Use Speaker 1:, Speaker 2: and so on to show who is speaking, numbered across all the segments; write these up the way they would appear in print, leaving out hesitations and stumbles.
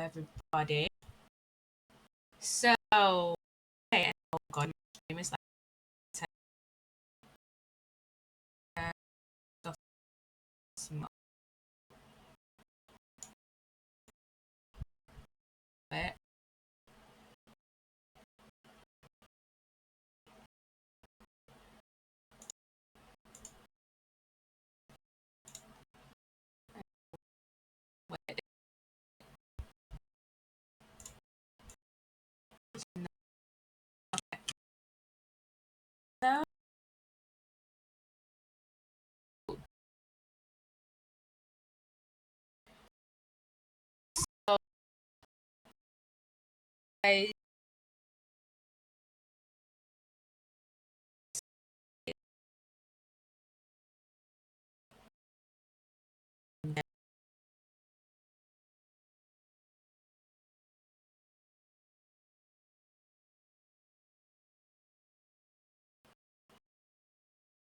Speaker 1: everybody. So, hey, oh god, my stream is like 10 of small bit. Wait, no, so I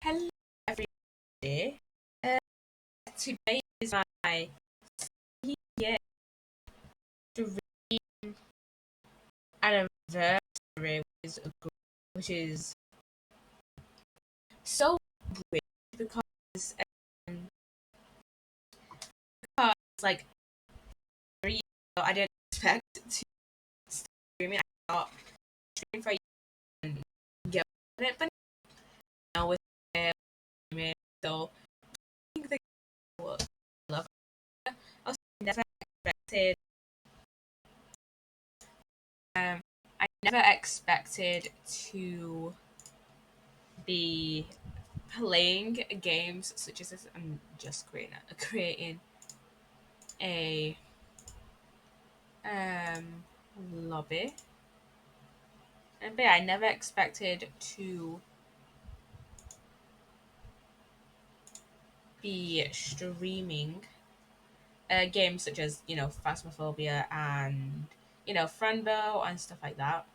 Speaker 1: hello everybody. Uh, Today is my year dream anniversary, which is so great because um, because like 3 years ago I didn't expect to start streaming. I thought streaming for a year and get over it, but now with streaming, so I think the will love. I also never expected. Um, I never expected to be playing games such as this. I'm just creating a um lobby, and but yeah, I never expected to be streaming games such as Phasmophobia and Friendville and stuff like that.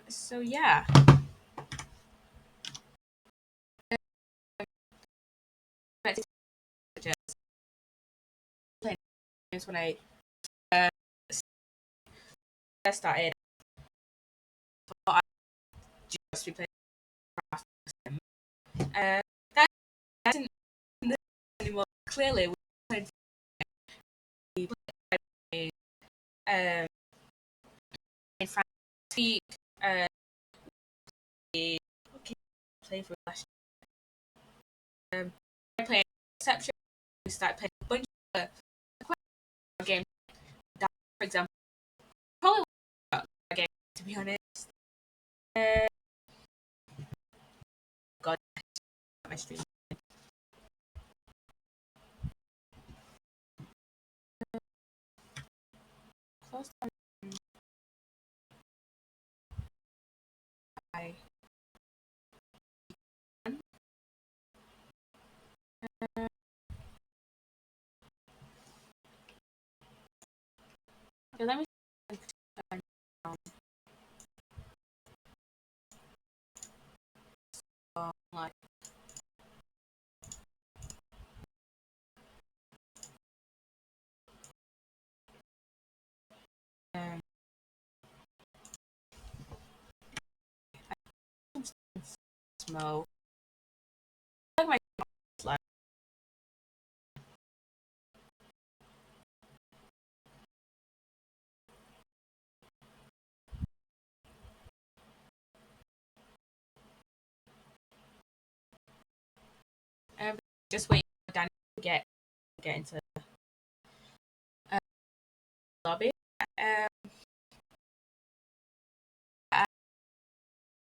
Speaker 1: So yeah, expected such as playing games when I uh, first started. I thought I'd just be playing Craft. That isn't anymore. Clearly, we played um, in France week. Uh, we okay, play for last I played Exception. We started playing a bunch of games. That, for example, probably a game to be honest. Uh, God, my stream. Close down. I okay, let me turn down like um Phasmo. Like my like um, just waiting for Dani to get into uh, lobby. Um, I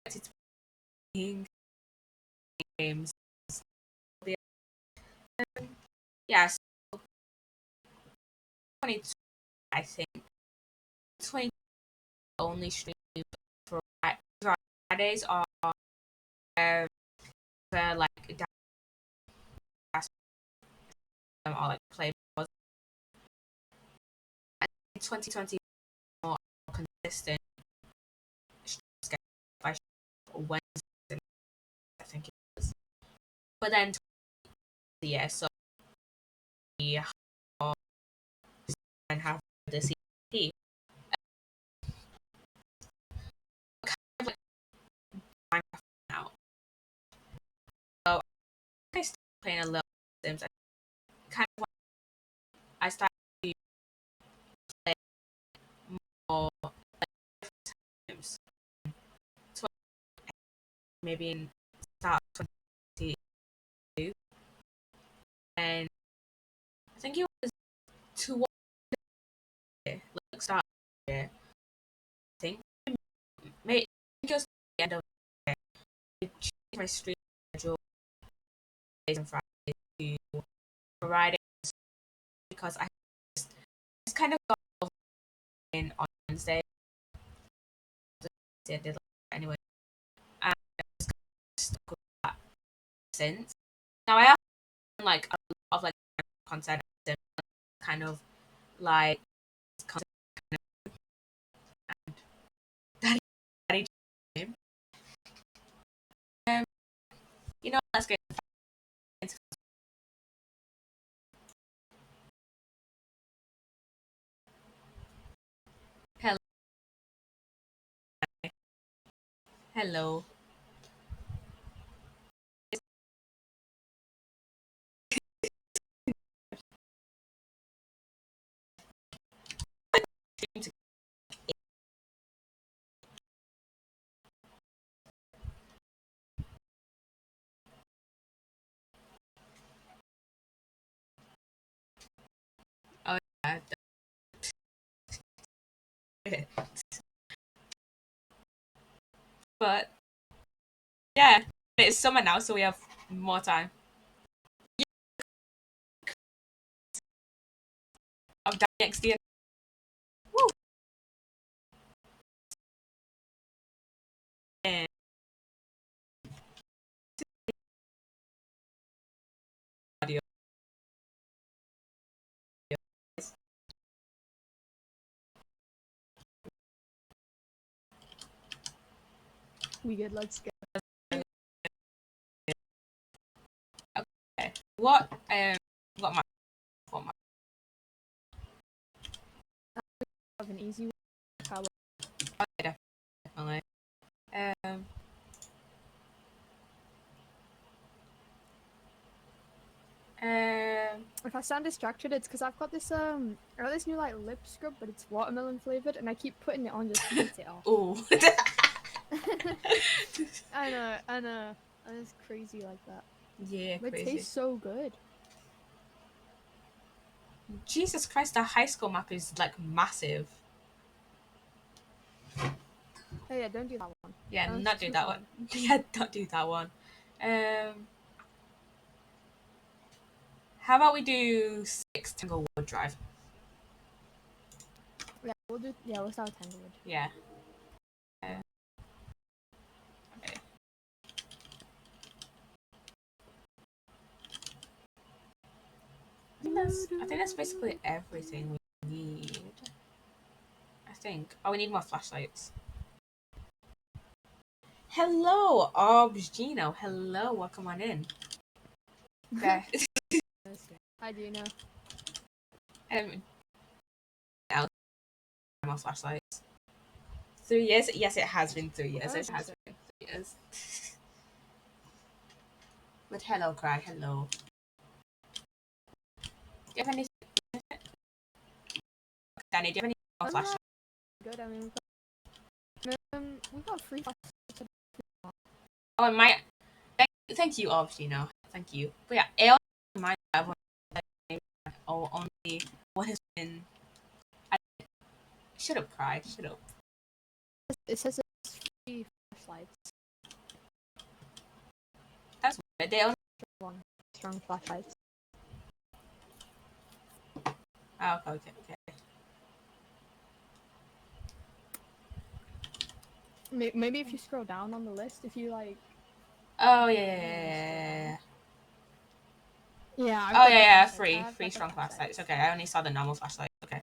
Speaker 1: expected to be playing games. Yeah, so 22, I think 20 only stream for Fridays are um, for like or like play more. 2020 more consistent by Wednesday, I think it was. But then the year, so we and have the CP. Kind of like Minecraft now. So I started playing a little Sims. Kind of like I started to play more Sims. So maybe in start of 2022, and I think it was towards like start of the year. I think maybe just the end of the year. I changed my stream schedule days and Fridays to Friday because just kind of got in on Wednesday. I did anyway, and I just got stuck with that since. Now I have done, like a lot of like content, kind of like content that that game. Um, let's get into hello, hello. Oh yeah, but yeah, it's summer now, so we have more time. Of Dani next year. Woo! And audio.
Speaker 2: We good, let's go.
Speaker 1: Okay. What my
Speaker 2: Have an easy one. How
Speaker 1: definitely. Um,
Speaker 2: If I sound distracted, it's because I've got this I got this new like lip scrub, but it's watermelon flavored, and I keep putting it on just to eat it off.
Speaker 1: oh.
Speaker 2: I know, and it's crazy like that.
Speaker 1: Yeah,
Speaker 2: But it
Speaker 1: crazy.
Speaker 2: tastes so good.
Speaker 1: Jesus Christ, the high school map is like massive.
Speaker 2: Oh yeah, don't do that one.
Speaker 1: Yeah,
Speaker 2: That's
Speaker 1: not do
Speaker 2: too
Speaker 1: that
Speaker 2: fun.
Speaker 1: one. Yeah, don't do that one. How about we do 6 Tanglewood Drive?
Speaker 2: Yeah, we'll start with Tanglewood.
Speaker 1: Yeah. Okay. I think that's basically everything we need. I think. Oh, we need more flashlights. Hello, Obgino. Hello, welcome on in. Okay.
Speaker 2: Hi, do you know?
Speaker 1: Now, more flashlights. 3 years? Yes, it has been 3 years.
Speaker 2: Oh,
Speaker 1: It has been 3 years. But hello, Cry. Hello. Do you have any? Dani, do you have any more flashlights?
Speaker 2: Good. I mean, we've got free flashlights.
Speaker 1: Oh, and my. Thank you, Obgino. Thank you. But yeah, I also might have one. Oh, only what has been. I, shut up, Cry. Shut up.
Speaker 2: It says it's free flashlights.
Speaker 1: That's weird. They only.
Speaker 2: One strong flashlights.
Speaker 1: Oh, okay, okay.
Speaker 2: Maybe if you scroll down on the list, if you like.
Speaker 1: Oh yeah.
Speaker 2: Yeah, I've
Speaker 1: Oh
Speaker 2: got the
Speaker 1: yeah.
Speaker 2: flashlights.
Speaker 1: Free,
Speaker 2: I've
Speaker 1: free
Speaker 2: got the
Speaker 1: strong flashlights.
Speaker 2: flashlights.
Speaker 1: Okay, I only saw the normal flashlight. Okay.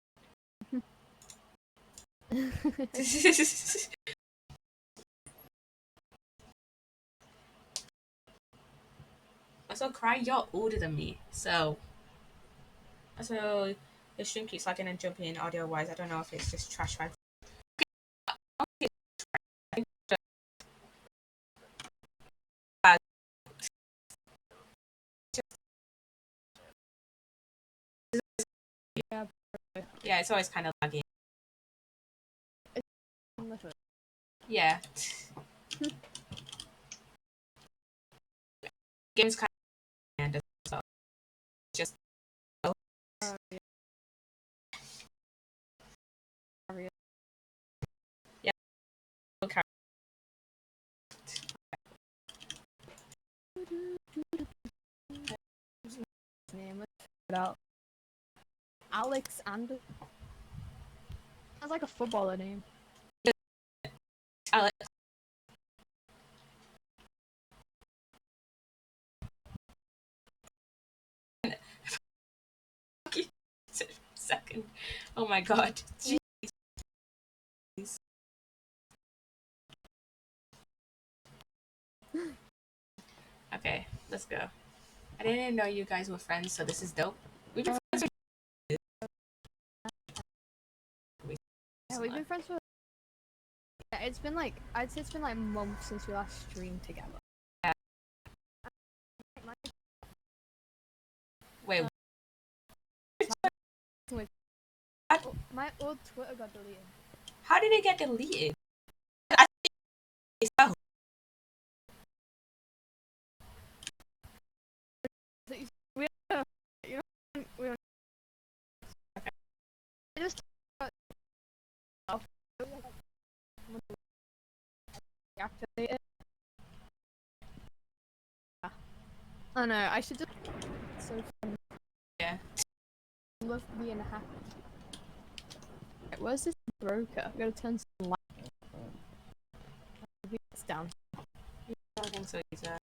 Speaker 1: Also, Cry, you're older than me, so The stream keeps lagging and jumping in audio wise. I don't know if it's just trash Wi-Fi.
Speaker 2: Yeah.
Speaker 1: Yeah, it's always kind of laggy.
Speaker 2: Literally.
Speaker 1: Yeah. Game's kind of so just
Speaker 2: Yeah.
Speaker 1: yeah. Okay.
Speaker 2: Name. Let's figure it out. Alex Anderson. Sounds like a footballer name.
Speaker 1: Alex. Second. Oh my god. Jeez. Okay, let's go. I didn't know you guys were friends, so this is dope. We've been friends
Speaker 2: Yeah, we've been friends for. Yeah, it's been like I'd say it's been like months since we last streamed together.
Speaker 1: Wait,
Speaker 2: My old Twitter got deleted.
Speaker 1: how did it get deleted? I think so.
Speaker 2: We don't, you know, we don't. I just deactivate it. I know. I should just. It's so fun.
Speaker 1: Yeah.
Speaker 2: I love being happy. Right, where's this broker? I gotta turn some light. It's down.
Speaker 1: I don't think so either.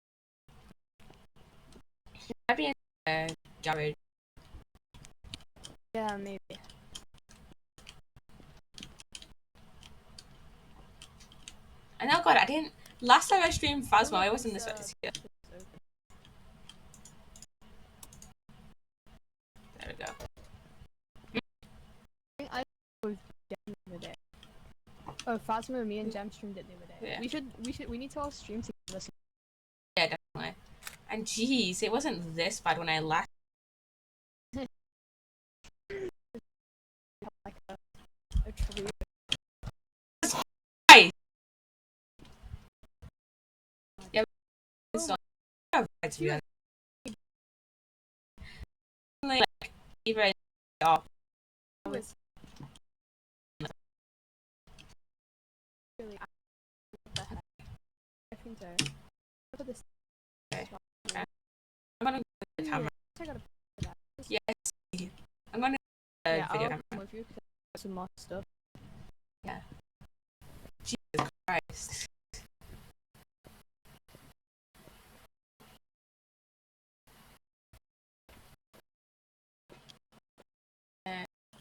Speaker 1: It might be in garage.
Speaker 2: Yeah, maybe.
Speaker 1: And oh god, I didn't. Last time I streamed Phasmo, I wasn't this here. There we go.
Speaker 2: I was Gem the other day. Oh, Phasmo, me and Gem streamed it the other day.
Speaker 1: Yeah.
Speaker 2: We need to all stream together.
Speaker 1: Yeah, definitely. And jeez, it wasn't this bad when I last.
Speaker 2: Like a tree.
Speaker 1: Hi. Yeah, it's not bad to be honest. Like either off.
Speaker 2: Was really. What the heck? I think so. Look at this.
Speaker 1: Okay. Okay. I'm gonna go to the camera.
Speaker 2: I gotta put that.
Speaker 1: Yes. I'm gonna
Speaker 2: Yeah,
Speaker 1: video
Speaker 2: I'll
Speaker 1: camera.
Speaker 2: come with you because I have some more stuff.
Speaker 1: Yeah. Jesus Christ.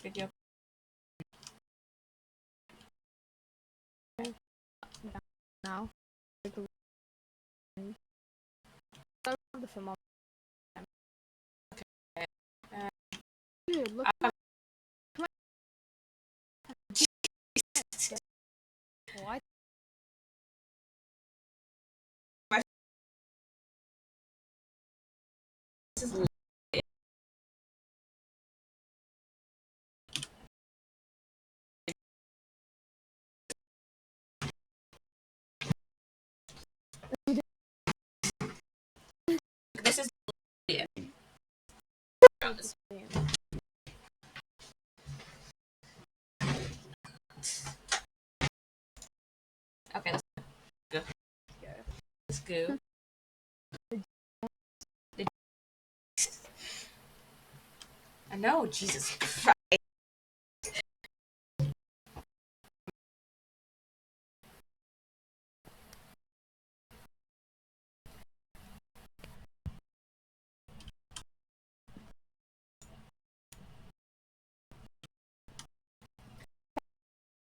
Speaker 1: Video.
Speaker 2: Now. I have the film on. Dude, look. What?
Speaker 1: This is this is yeah. Okay, let's go. Let's go. I know, Jesus Christ.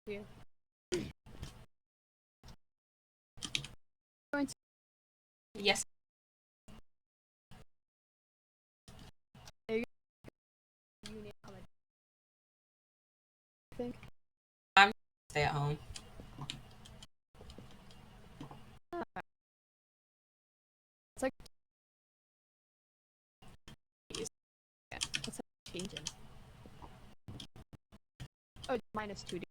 Speaker 2: Yeah.
Speaker 1: Yes.
Speaker 2: You need to comment. think?
Speaker 1: I'm stay at home.
Speaker 2: It's like yeah, it's like changing. Oh, it's -2 degrees.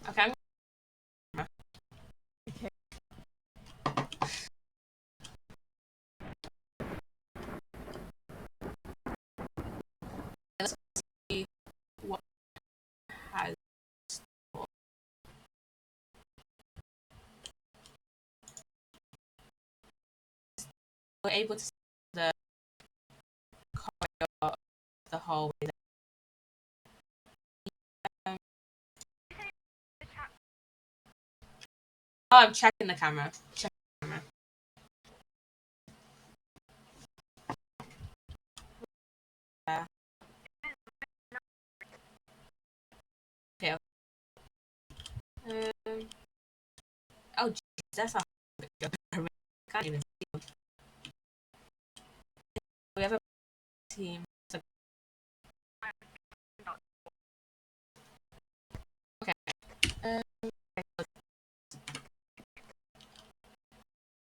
Speaker 1: Okay.
Speaker 2: Okay.
Speaker 1: Let's see what has. We're able to see the corridor of the hallway. Um, oh, I'm checking the camera. Checking the camera. Uh, okay. Oh, jeez, that's a picture. I can't even see them. We have a team. Okay.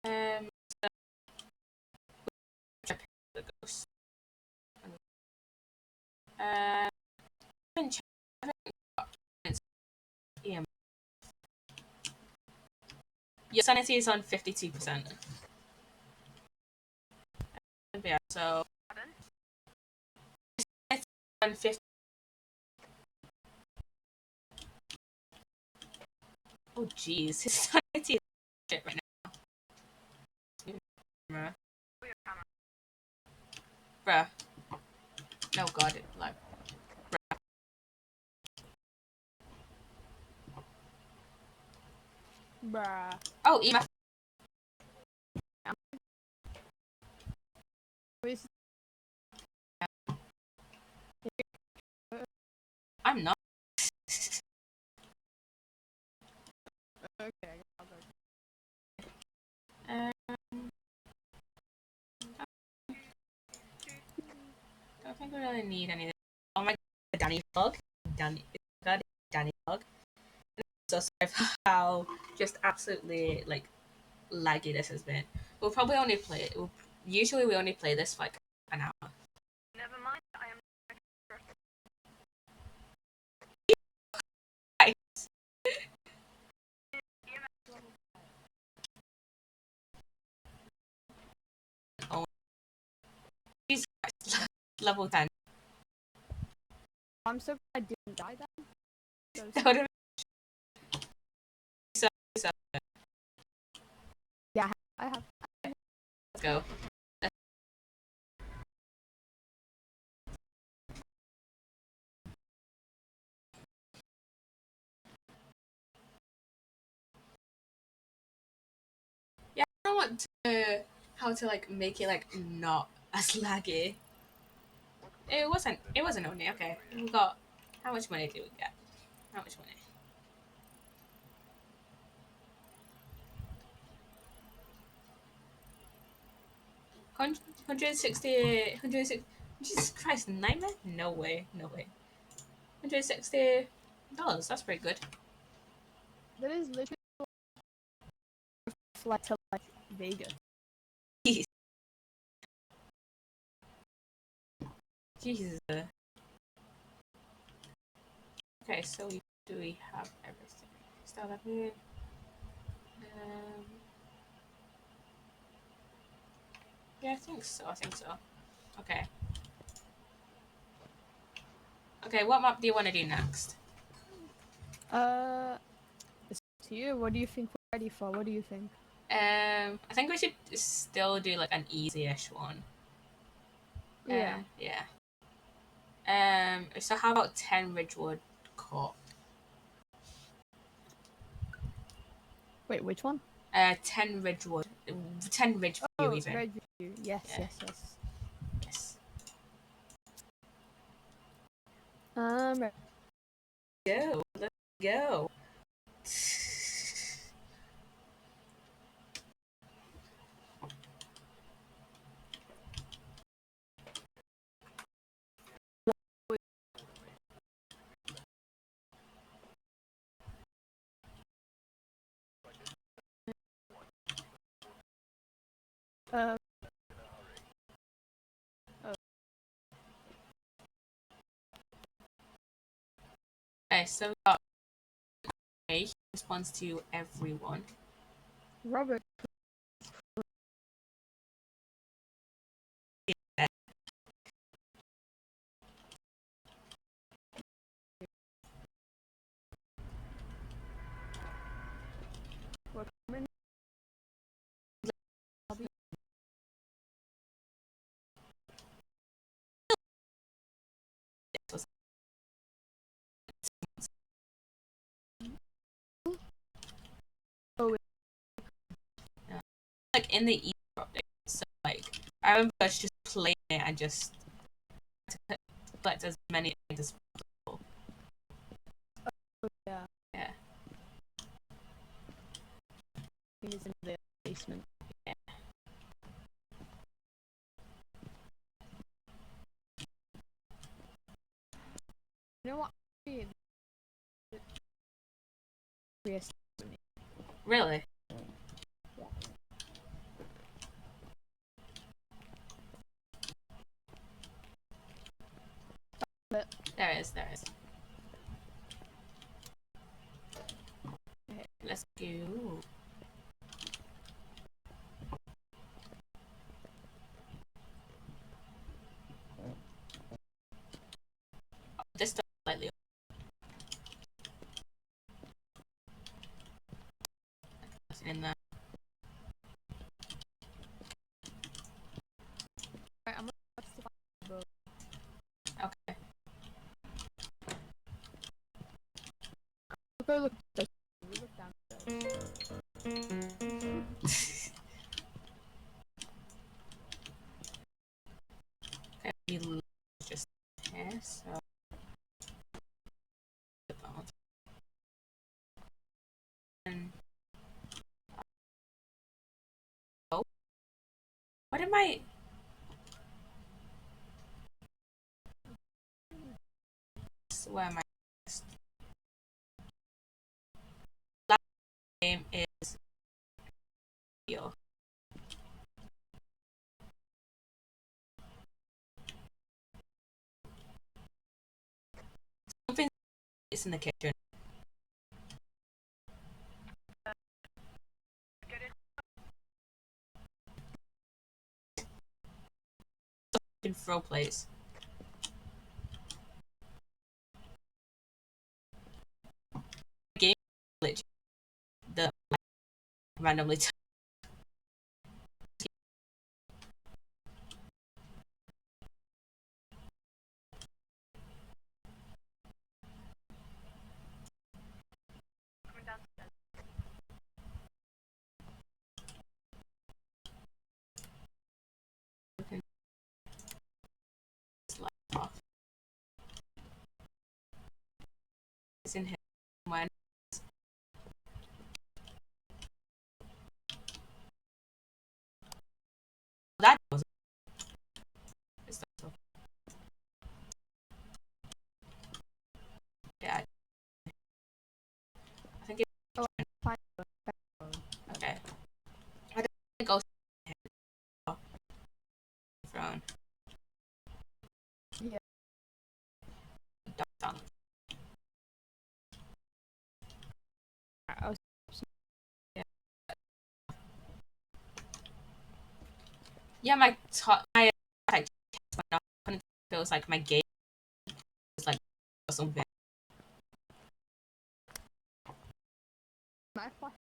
Speaker 1: Um, so check the ghost. I haven't checked. I haven't got it's EM. Your sanity is on 52%. Yeah, so it's on 50. Oh, jeez, his sanity is shit right now. Bruh. No, God, it, like.
Speaker 2: Bruh.
Speaker 1: Oh, EMF. I'm not.
Speaker 2: Okay.
Speaker 1: Um, don't think we really need anything. Oh my God, Danny vlog. Danny vlog. So sorry for how just absolutely like laggy this has been. We'll probably only play it. Usually we only play this for like an hour.
Speaker 3: Never mind, I am
Speaker 1: Oh, Jesus Christ. Level 10.
Speaker 2: I'm so glad I didn't die then.
Speaker 1: That would have been so.
Speaker 2: Yeah, I have.
Speaker 1: Let's go. Yeah, I don't want to how to like make it like not as laggy. It wasn't only okay. We got how much money did we get? How much money? Hundred sixty. Jesus Christ, nightmare? No way, no way. $160. That's pretty good.
Speaker 2: That is literally a flight to like Vegas.
Speaker 1: Jeez. Jesus. Okay, so do we have everything? Start up here. Um, yeah, I think so. I think so. Okay. Okay, what map do you want to do next?
Speaker 2: It's up to you. What do you think we're ready for? What do you think?
Speaker 1: I think we should still do like an easy-ish one.
Speaker 2: Yeah.
Speaker 1: Yeah. So how about 10 Ridgewood Court?
Speaker 2: Wait, which one?
Speaker 1: 10 Ridgewood. 10 Ridgeview
Speaker 2: Oh,
Speaker 1: even.
Speaker 2: Red Review. Yes,
Speaker 1: Yeah.
Speaker 2: yes.
Speaker 1: Yes.
Speaker 2: Red-
Speaker 1: Go. Let's go.
Speaker 2: uh,
Speaker 1: Okay, so we got A. He responds to everyone.
Speaker 2: Robert. What coming? Oh,
Speaker 1: Like in the Easter update. So like I remember us just playing it and just to collect as many things as possible.
Speaker 2: yeah.
Speaker 1: Yeah.
Speaker 2: He is in the basement.
Speaker 1: Yeah.
Speaker 2: You know what?
Speaker 1: Really?
Speaker 2: But
Speaker 1: There is. Let's go. This stuff slightly in there.
Speaker 2: right, I'm gonna watch the book.
Speaker 1: Okay.
Speaker 2: Go look. Look down.
Speaker 1: Okay, we lose just here, so and oh, what am I? Where am I? Last name is Yo. Something is in the kitchen. Can throw plates. Game glitch. The randomly.
Speaker 3: Coming downstairs.
Speaker 1: Off. It's in here. When that was it's so yeah. I think it's
Speaker 2: Oh, fine.
Speaker 1: okay. I don't think I'll throne.
Speaker 2: Yeah.
Speaker 1: Done.
Speaker 2: I was
Speaker 1: Yeah, my my like went off and it feels like my game was like or something.
Speaker 2: my flash.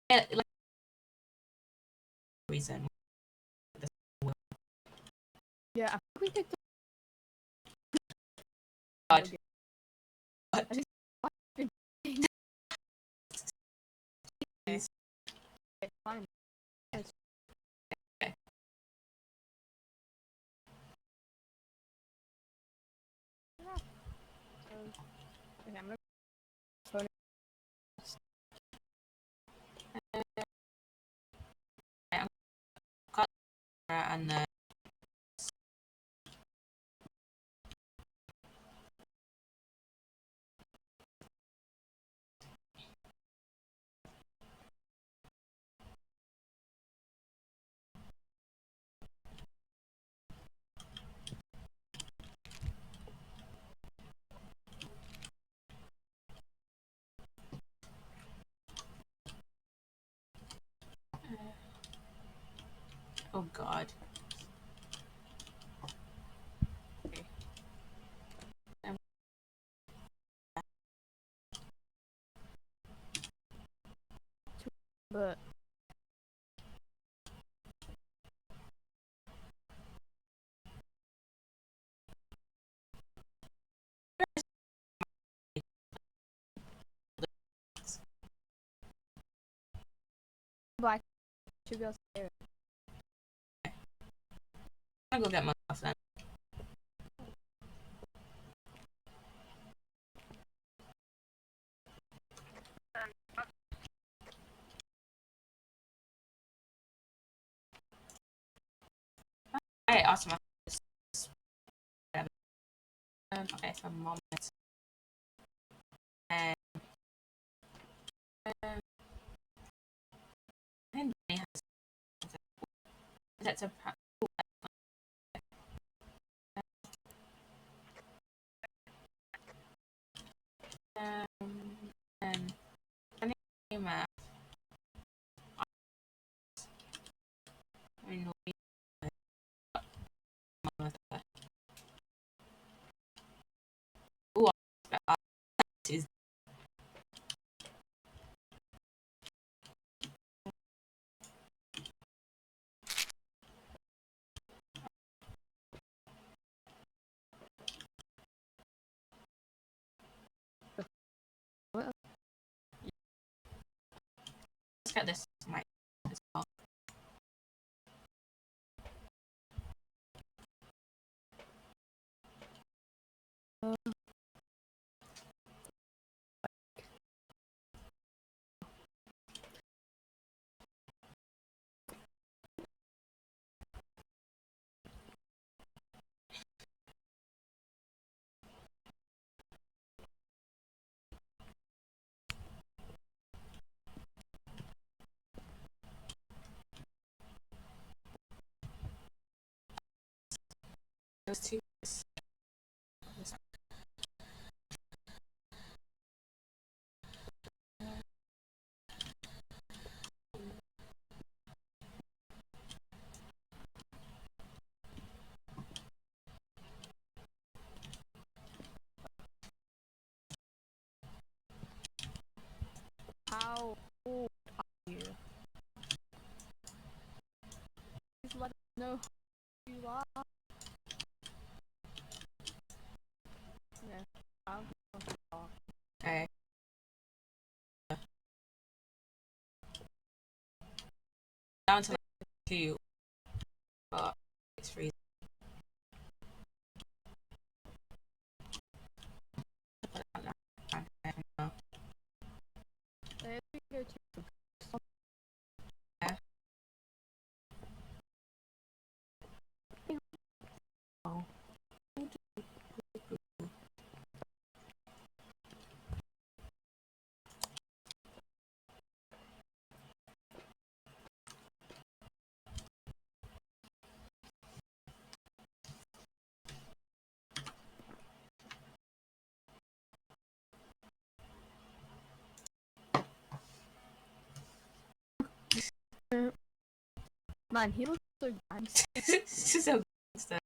Speaker 1: Yeah, like reason.
Speaker 2: Yeah, I think we picked up.
Speaker 1: God.
Speaker 2: I just
Speaker 1: Yes.
Speaker 2: it's fine. It's
Speaker 1: Okay.
Speaker 2: okay, I'm gonna phone it.
Speaker 1: I'm cut and the oh god. Okay.
Speaker 2: But black should be able to hear it.
Speaker 1: I'm gonna go get my stuff then. Alright, awesome. Okay, for a moment. And and Dani has that's a and Dani came out. I mean, ooh, is
Speaker 2: What?
Speaker 1: let's get this mic as well. Those two.
Speaker 2: How old are you? Please let us know who you are. Yeah. I'll talk.
Speaker 1: Okay. Down to like 2, but it's freezing.
Speaker 2: If we go to
Speaker 1: Oh.
Speaker 2: man, he looks so gangster.
Speaker 1: It's so gangster.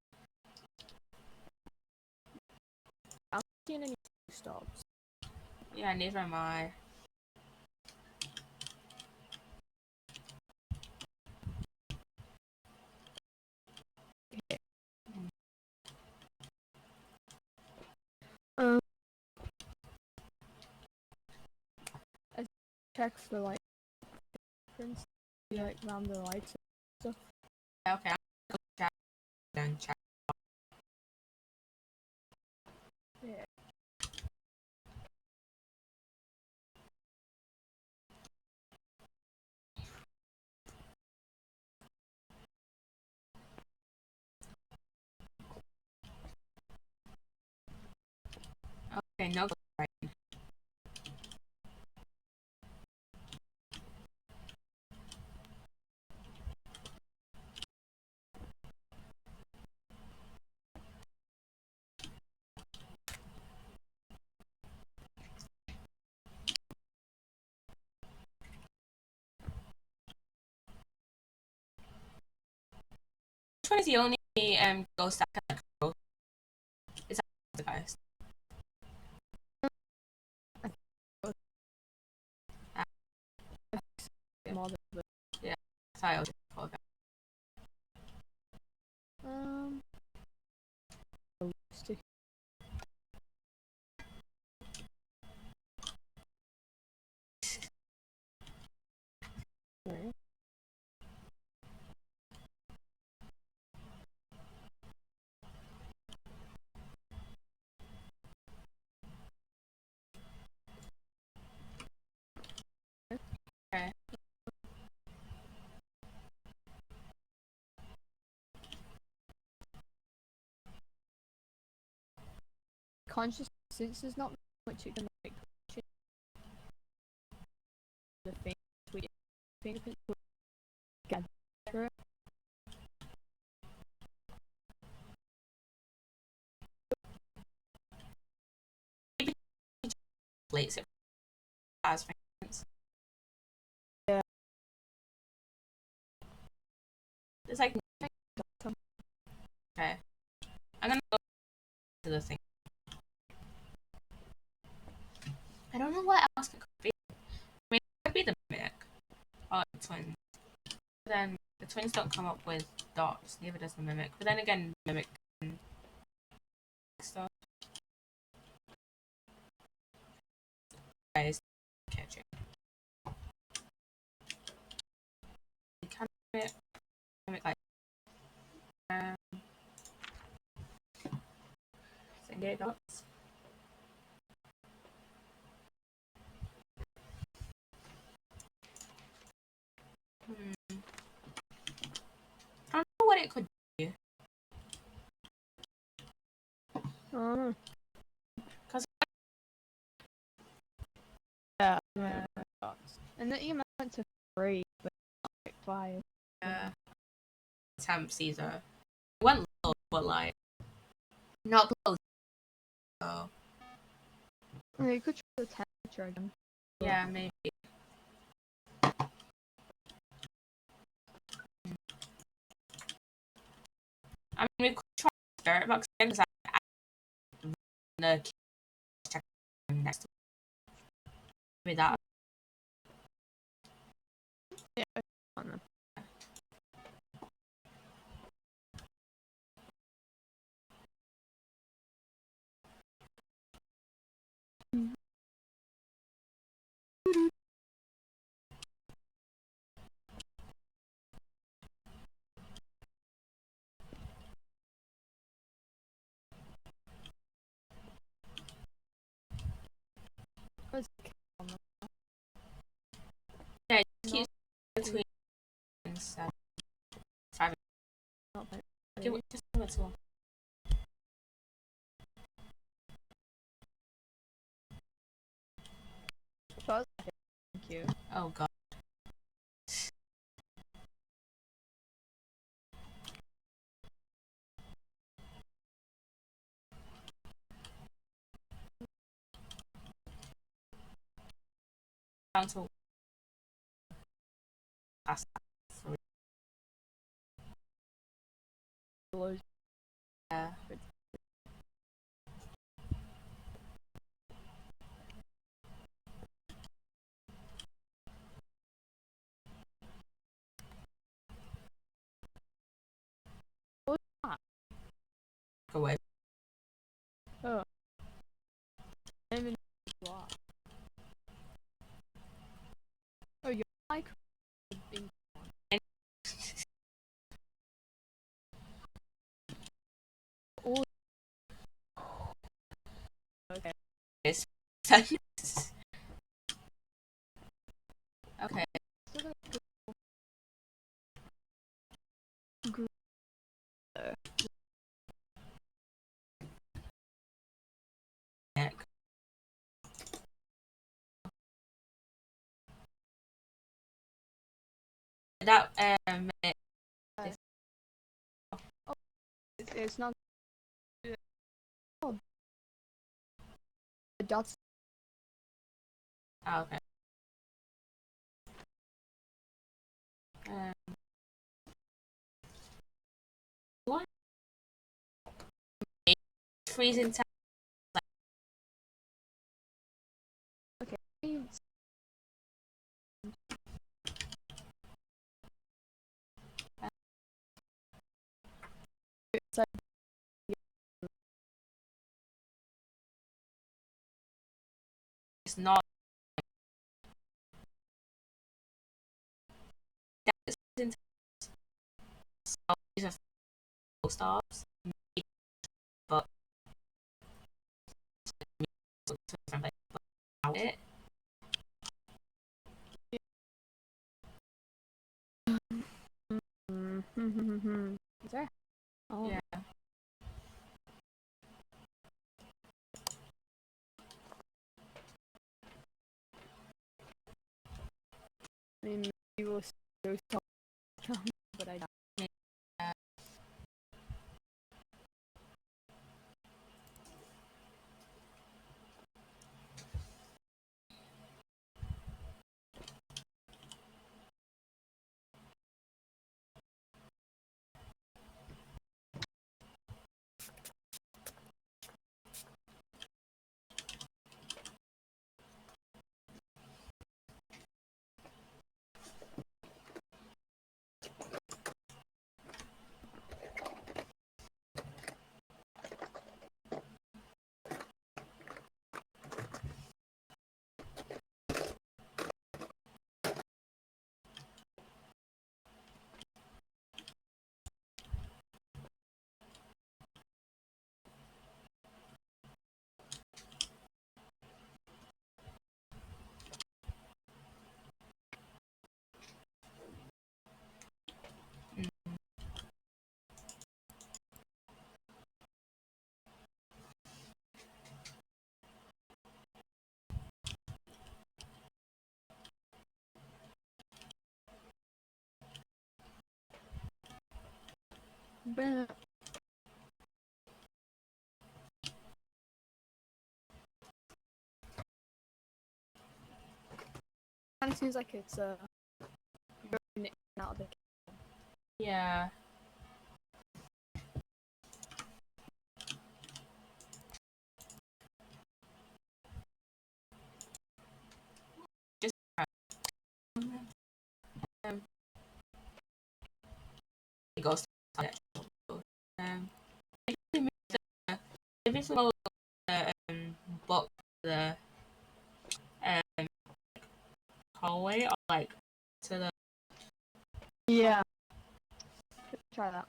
Speaker 2: I'm not seeing any stops.
Speaker 1: Yeah, neither am I.
Speaker 2: checks for like difference, like around the lights and stuff.
Speaker 1: Okay, I'm gonna go check then check.
Speaker 2: Yeah.
Speaker 1: Okay, no right. Which one is the only ghost that can like go? Is that the ghost? Yeah.
Speaker 2: More than the,
Speaker 1: Yeah, I thought it was for that.
Speaker 2: um. Stick.
Speaker 1: Okay.
Speaker 2: Conscious since there's not much you can like change the thing we fingerprints would get through it.
Speaker 1: Maybe plates it as fingerprints.
Speaker 2: Yeah.
Speaker 1: It's like okay. I'm gonna go to the thing. I don't know what else it could be. I mean, it could be the mimic or the twins. But then the twins don't come up with dots, neither does the mimic. But then again, mimic can stuff. Guys, catching. You can mimic like single dots. I don't know what it could be.
Speaker 2: Oh.
Speaker 1: 'Cause
Speaker 2: Yeah. And that you meant to free, but not like 5.
Speaker 1: Temp Caesar. It went low, but like not below. So
Speaker 2: You could try the temperature again.
Speaker 1: yeah, maybe. I mean, we could try spirit box again because I the check next to maybe that.
Speaker 2: Yeah. On them. What's on them?
Speaker 1: Yeah, just keep between 7, 5.
Speaker 2: Not like
Speaker 1: Give it just a little.
Speaker 2: Thank you.
Speaker 1: Oh god. Down to past that. Yeah.
Speaker 2: What's that?
Speaker 1: Go away.
Speaker 2: Oh. I don't even know what. Oh, your mic. In- Oh, okay.
Speaker 1: Yes. Okay.
Speaker 2: Still got good.
Speaker 1: Neck. That
Speaker 2: Oh, it's not. Oh, the dots.
Speaker 1: okay. Um, what? Freezing time.
Speaker 2: Okay. It's like
Speaker 1: It's not. That's freezing time. So these are full stops. But it's different. Like, without it.
Speaker 2: Is there? Oh,
Speaker 1: Yeah.
Speaker 2: I mean, maybe we'll see those top, but I doubt.
Speaker 1: Yeah.
Speaker 2: But kind of seems like it's you're in and out of the.
Speaker 1: Yeah. Just it goes to that. Maybe if we follow the book, the um hallway, or like to the
Speaker 2: Yeah. Try that.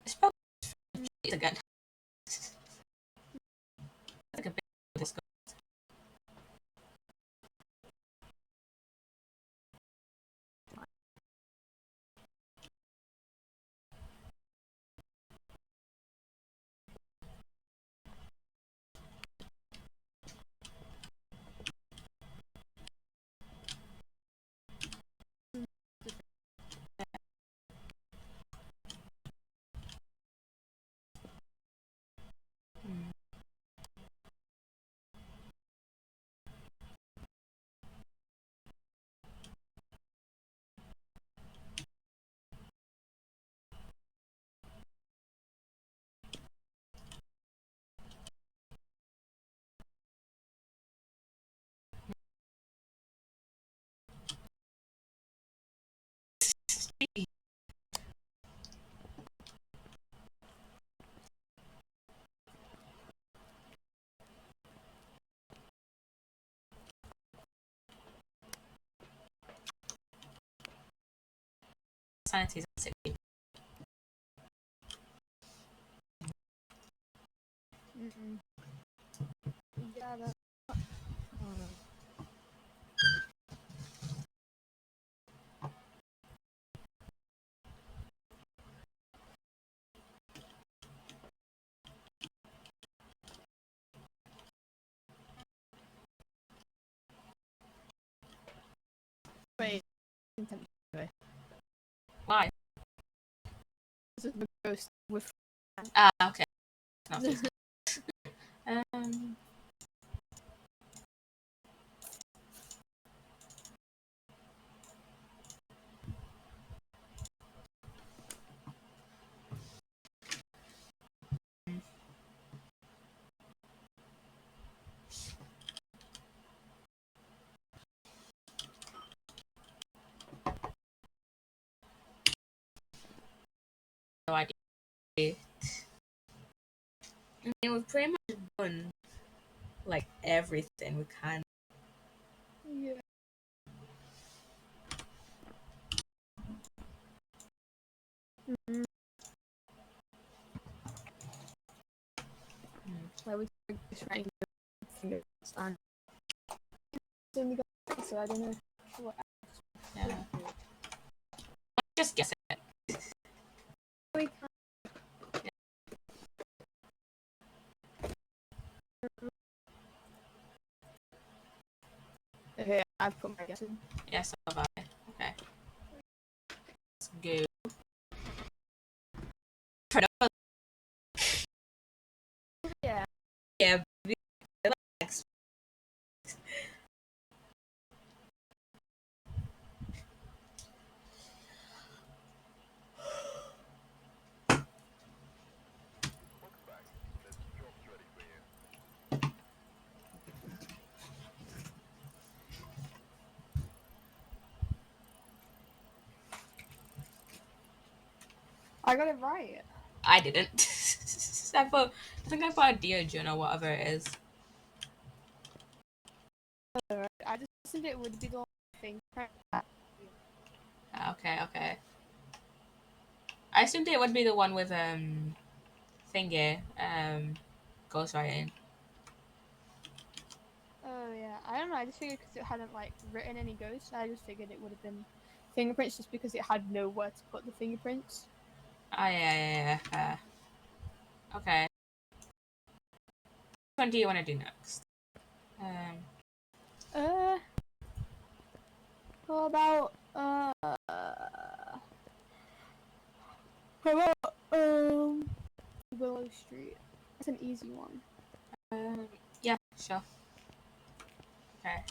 Speaker 1: it's probably again. It's like a big disco. sanity is at 60.
Speaker 2: Yeah, that. Oh no. Wait.
Speaker 1: Why?
Speaker 2: This is the ghost with.
Speaker 1: Ah, okay. Not 60. Um, no idea. I mean, we've pretty much done like everything we can.
Speaker 2: Yeah. Like we just trying to fingers and then we got so I don't know what
Speaker 1: Yeah. Just guess it.
Speaker 2: we can. Okay, I've put my guess in.
Speaker 1: Yes, so have I. Okay. Let's go.
Speaker 2: Yeah.
Speaker 1: Yeah, relax.
Speaker 2: I got it right.
Speaker 1: I didn't. I think I put a Deogen or whatever it is.
Speaker 2: I just assumed it would be the thing.
Speaker 1: Okay, okay. I assumed it would be the one with thingy, ghostwriting.
Speaker 2: Oh yeah, I don't know. I just figured because it hadn't like written any ghosts, I just figured it would have been fingerprints just because it had nowhere to put the fingerprints.
Speaker 1: Oh yeah. Okay. Which one do you want to do next?
Speaker 2: Uh, how about how about Willow Street? That's an easy one.
Speaker 1: Yeah, sure. Okay.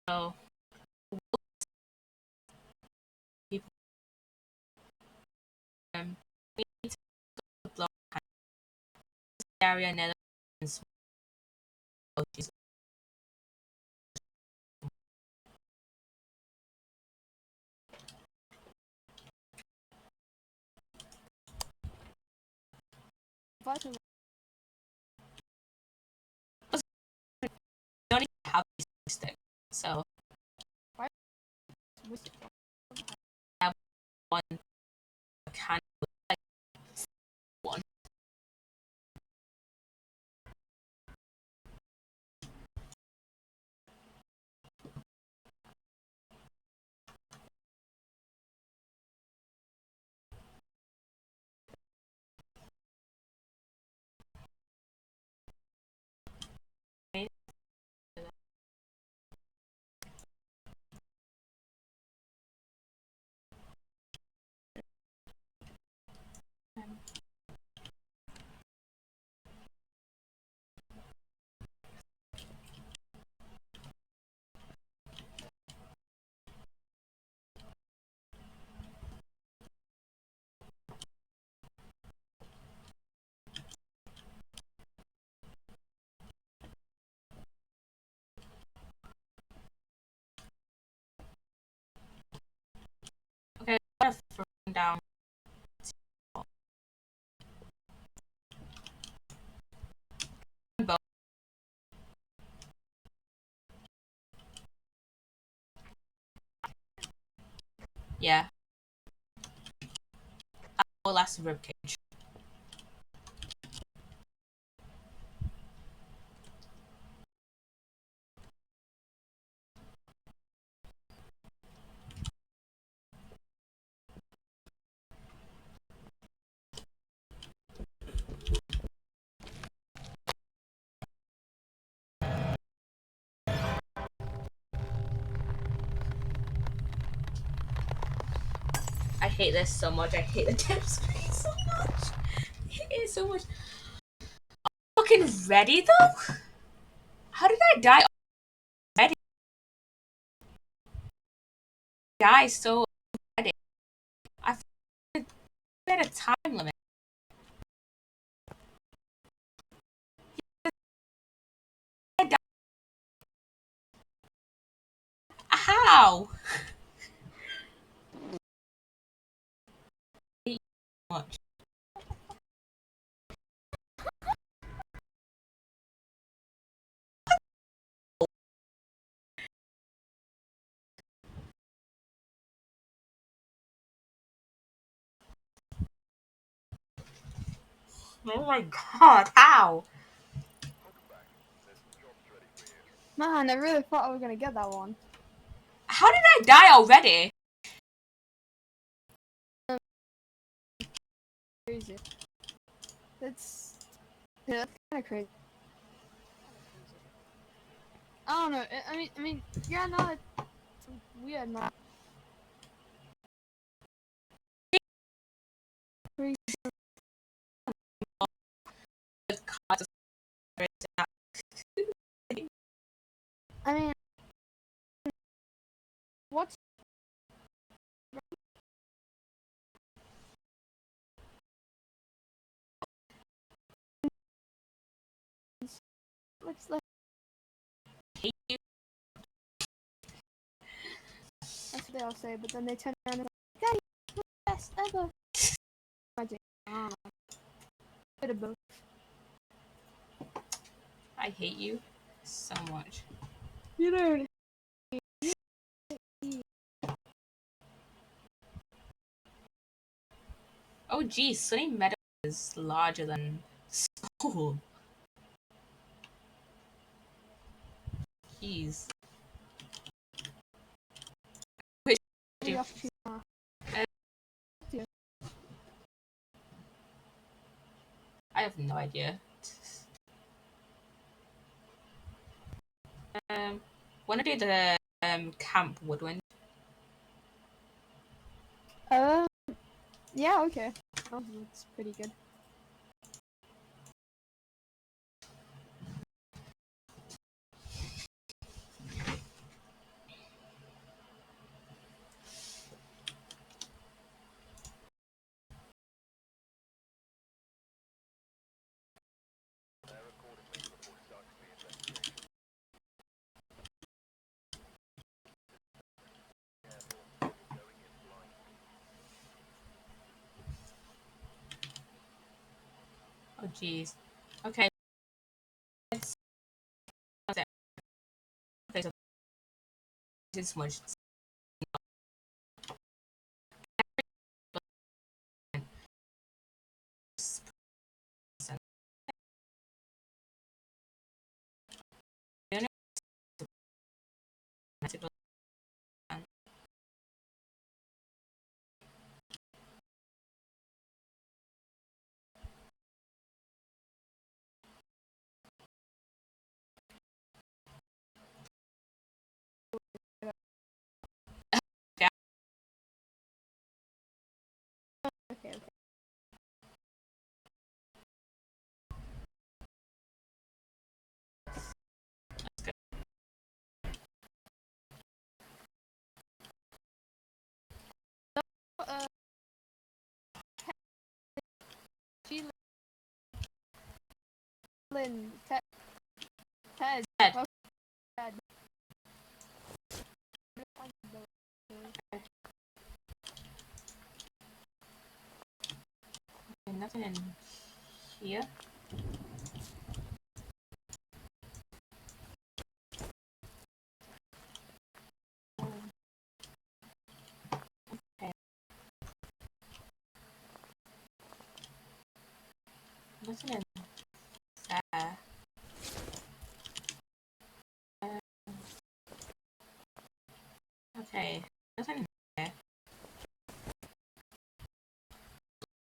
Speaker 1: So people we need to block this area nether and small.
Speaker 2: Phasmo
Speaker 1: Don't even have these sticks. So
Speaker 2: was
Speaker 1: I have one kind of like one. down. Yeah. Well, that's a ribcage. I hate this so much. I hate the tip screen so much. I hate it so much. Fucking ready though? How did I die already? Die so already. I had a time limit. I died. How? I hate you so much. Oh my god, how?
Speaker 2: Man, I really thought I was gonna get that one.
Speaker 1: How did I die already?
Speaker 2: Crazy. That's yeah, that's kind of crazy. I don't know. I mean, yeah, no, it's weird, man. Crazy. I mean, what's looks like?
Speaker 1: Hate you.
Speaker 2: That's what they all say, but then they turn around and like, Daddy, we're the best ever. Magic. Ah, bit of both.
Speaker 1: I hate you so much.
Speaker 2: You know.
Speaker 1: Oh geez, Sunny Meadow is larger than Soul. Jeez. Which
Speaker 2: We have to.
Speaker 1: I have no idea. Wanna do the Camp Woodwind?
Speaker 2: Yeah, okay. Oh, that's pretty good.
Speaker 1: Oh jeez. Okay. Let's okay, so this much.
Speaker 2: Okay, okay. Uh, Sheila, Ted, Ted.
Speaker 1: Ted.
Speaker 2: Oh, Ted.
Speaker 1: nothing in here. Okay. Nothing in there. Okay. Nothing in there.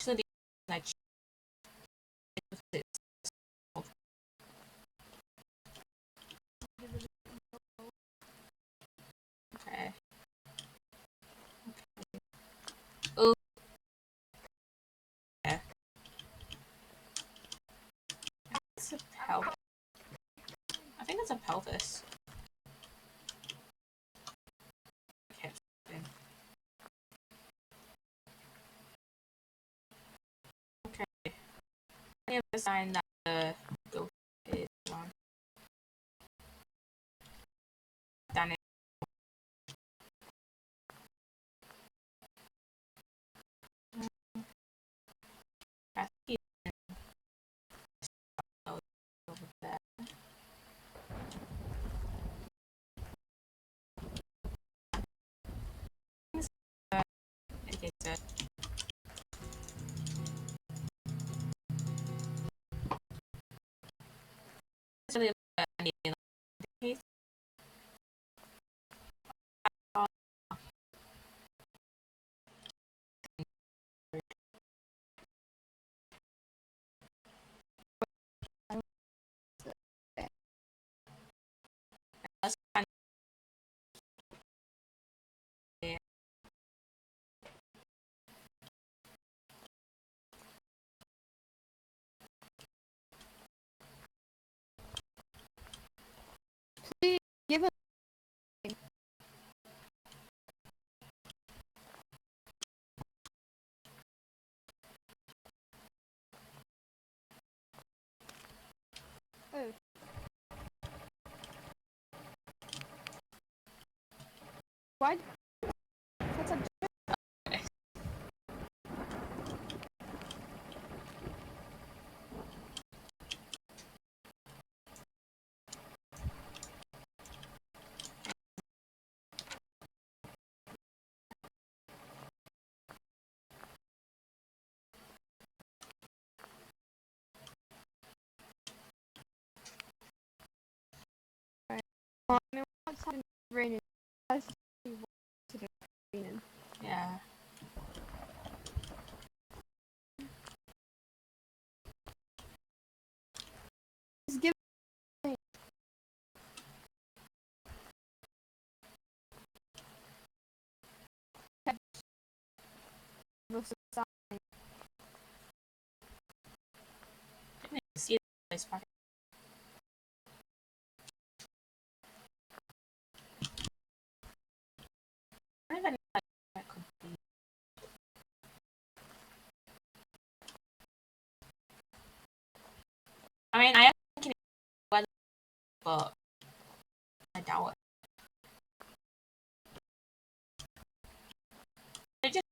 Speaker 1: Actually, like, it's okay. Oh, yeah. It's a pelvis. I think it's a pelvis. Okay. Okay. I have a sign that the ghost is on. Dani. I think over there. Okay, so it's really I need in the case. Let's find it.
Speaker 2: Please give it. Oh. Why? What's up? I mean, what's happening raining? That's what's raining.
Speaker 1: Yeah.
Speaker 2: Just give it. Most of the time.
Speaker 1: I didn't even see this pocket. I don't even know what that could be. I mean, I am thinking weather, but I doubt it. It just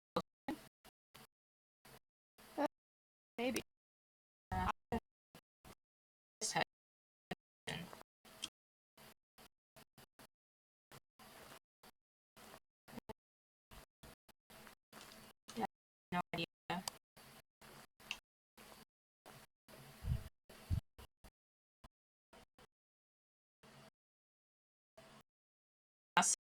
Speaker 2: Maybe.
Speaker 1: just hurt. Yeah, no idea. That's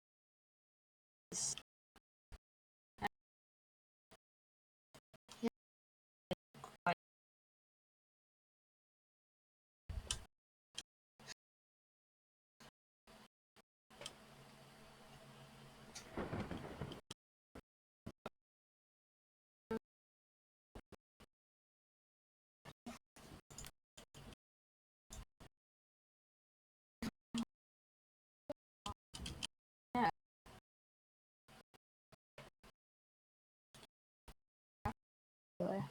Speaker 1: quite yeah.
Speaker 2: Really.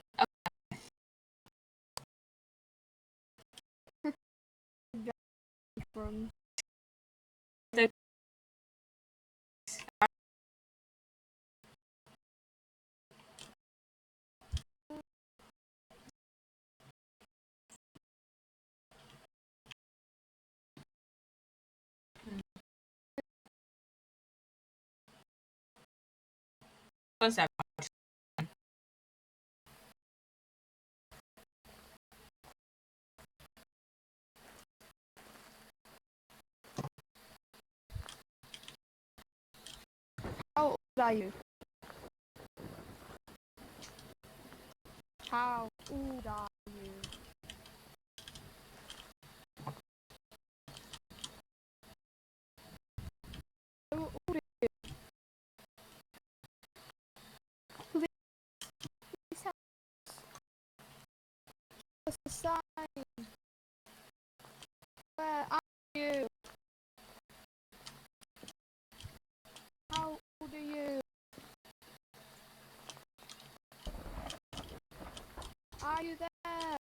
Speaker 2: From
Speaker 1: The What's that?
Speaker 2: How old are you? How old are you? How old are you? Please help us a sign. Where are you? How old are you? Are you there?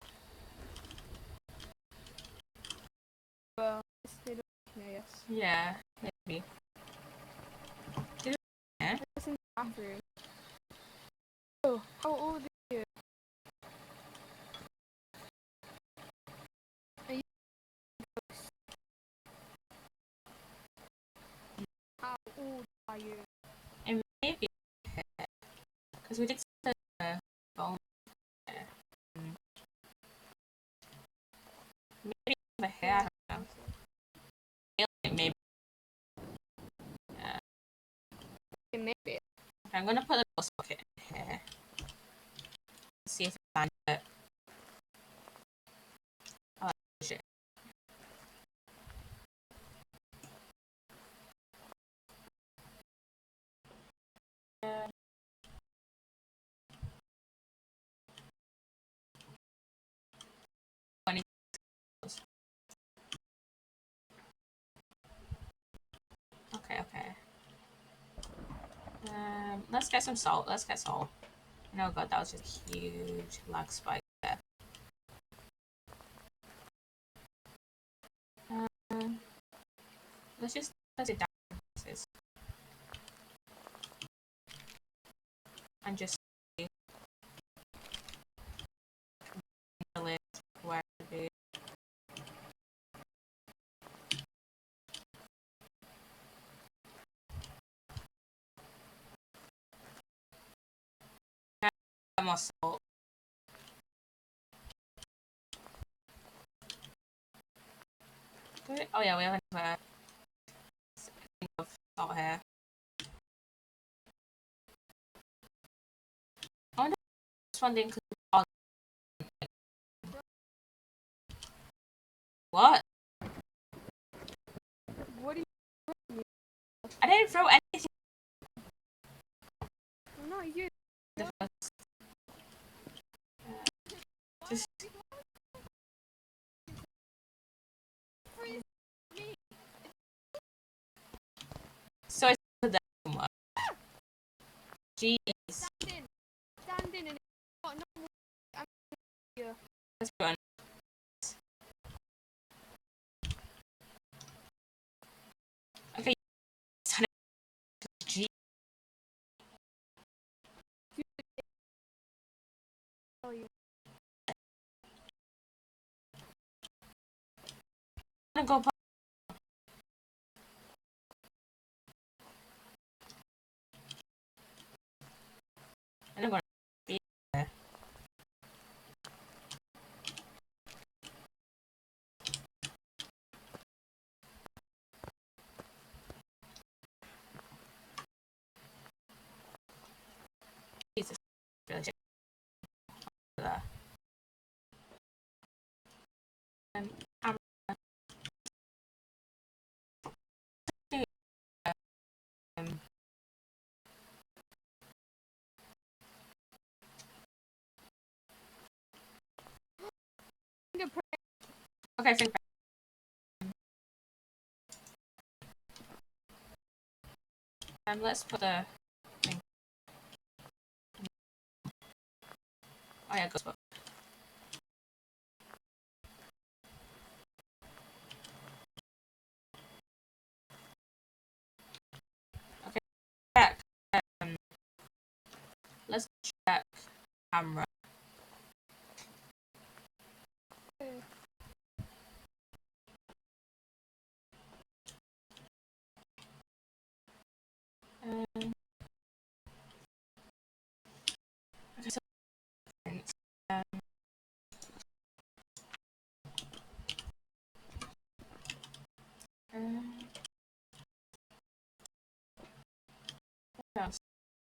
Speaker 2: Well, they don't hear us.
Speaker 1: Yeah, maybe. Yeah.
Speaker 2: It's in the bathroom. Oh, how old are you? Are you close? How old are you?
Speaker 1: And maybe because we did the phone. Maybe the hair. I don't know. Maybe.
Speaker 2: Maybe.
Speaker 1: I'm gonna put a ghost bucket in here. See if I find it. Oh shit. Okay, okay. Let's get some salt. Let's get salt. Oh god, that was just a huge lag spike there. Let's it down and just see the list where it is. More salt. Oh yeah, we have another thing of salt here. I wonder if this one didn't include all. What?
Speaker 2: What are you doing?
Speaker 1: I didn't throw anything.
Speaker 2: Not you.
Speaker 1: Just so it's for that one. Jeez.
Speaker 2: Stand in and not I'm here.
Speaker 1: Let's go on. Okay. Jeez.
Speaker 2: Tell you.
Speaker 1: I'm gonna go. And I'm gonna be there. Jesus. Really check that. I'm um, okay, think let's put the thing. Oh yeah, go. Okay, check. Um, let's check camera. Um,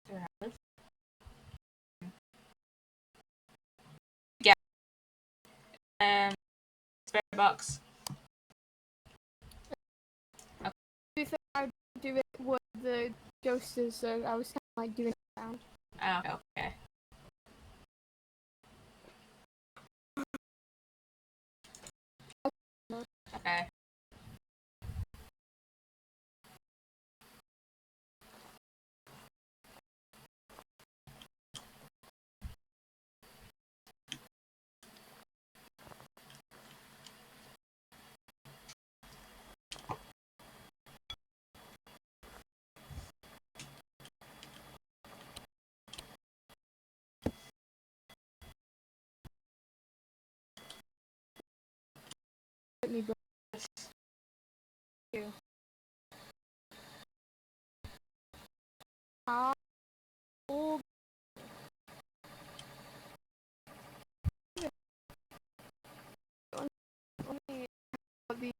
Speaker 1: Yeah. Spare box.
Speaker 2: To be fair, I would do it with the ghosters, so I was kind of like doing it around.
Speaker 1: Oh, okay. Okay.
Speaker 2: Let me go. Ah, oh, only the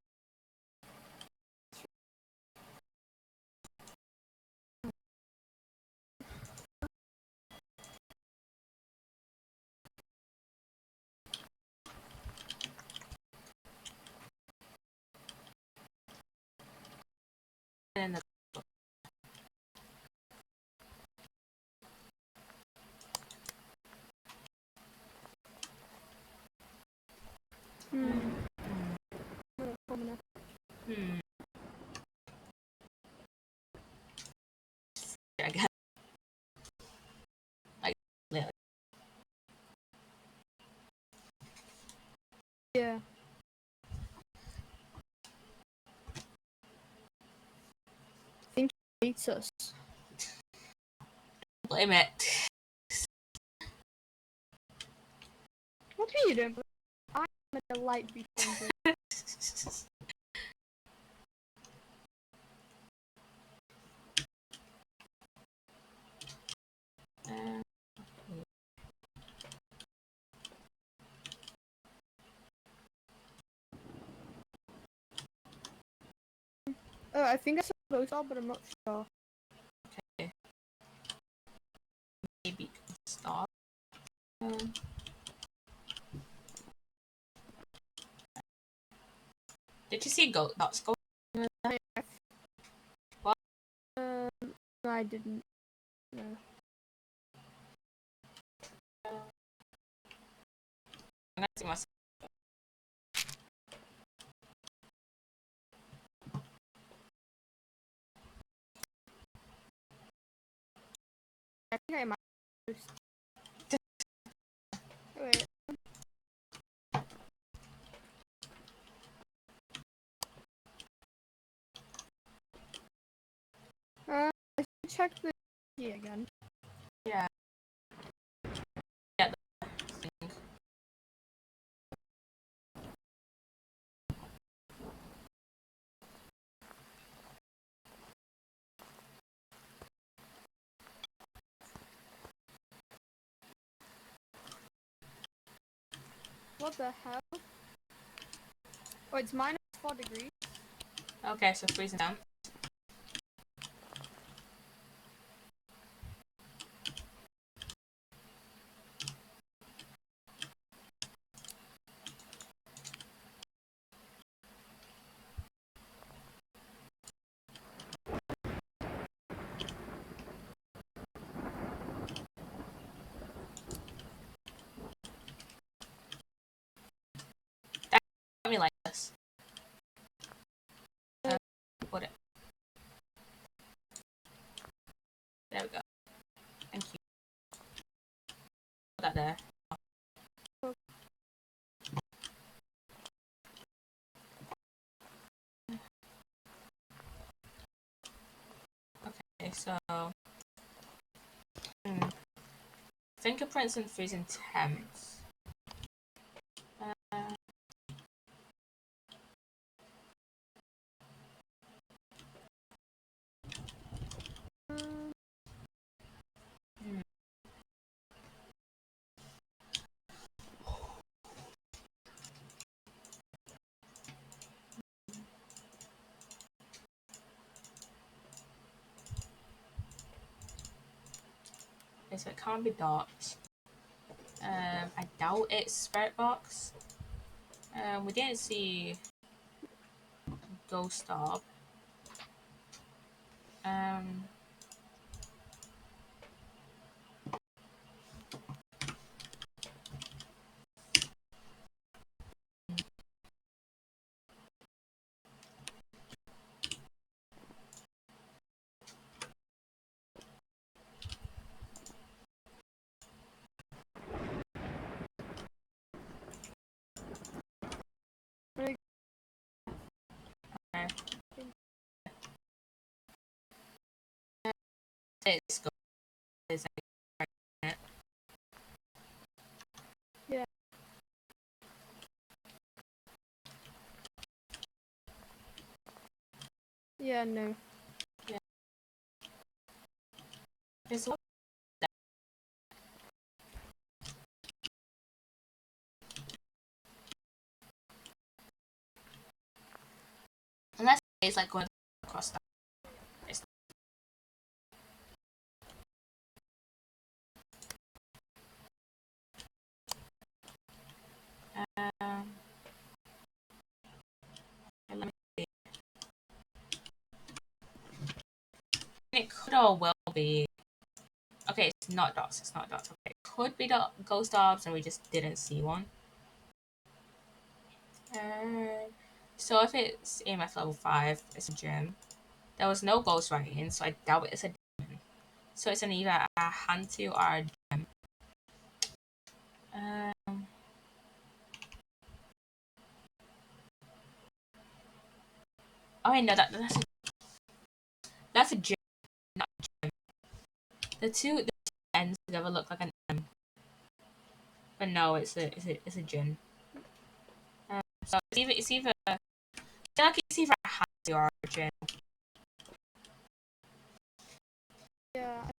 Speaker 1: And the
Speaker 2: coming.
Speaker 1: hmm. I guess. Like, literally.
Speaker 2: Yeah. I think he hates us.
Speaker 1: Blame it.
Speaker 2: What are you doing? I'm a delight between you.
Speaker 1: Um,
Speaker 2: I think I saw those all, but I'm not sure.
Speaker 1: okay. Maybe stop. Um, did you see dots go? What?
Speaker 2: No, I didn't. No.
Speaker 1: I'm gonna see myself.
Speaker 2: I think I might. Wait. Let's check the key again.
Speaker 1: Yeah. Yeah. The thing.
Speaker 2: What the hell? Oh, it's -4 degrees.
Speaker 1: Okay, so freezing down. Me like this. Put it. There we go. Thank you. Put that there. Okay, so fingerprints and freezing temps. so it can't be dots. I doubt it's Spirit Box. We didn't see Ghost Orb. Um, okay. It's Ghost. Is it?
Speaker 2: Yeah. Yeah, no.
Speaker 1: It's unless it's like going across the. It's, um, let me see. It could or will be. Okay, it's not dots. It's not dots. Okay, it could be Ghost Orbs, and we just didn't see one. So if it's EMF level 5, it's a gym. There was no ghost writing, so I doubt it's a demon. So it's an either a Hantu or a gem. Um, oh, I know that's a gem, not a gem. The two ends together look like an M, but no, it's a gem. So it's either I feel like it's either a Hantu or a gem.
Speaker 2: Yeah.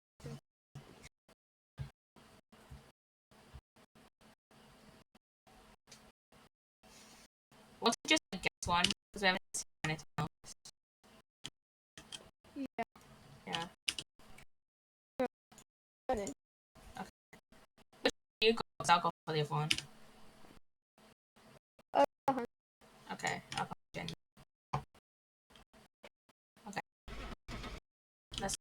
Speaker 1: Want to just guess one because we haven't seen anything else.
Speaker 2: Yeah.
Speaker 1: Yeah.
Speaker 2: Okay.
Speaker 1: You go. So I'll go for the other one.
Speaker 2: Uh-huh.
Speaker 1: Okay, I'll go for gem. Okay. Let's.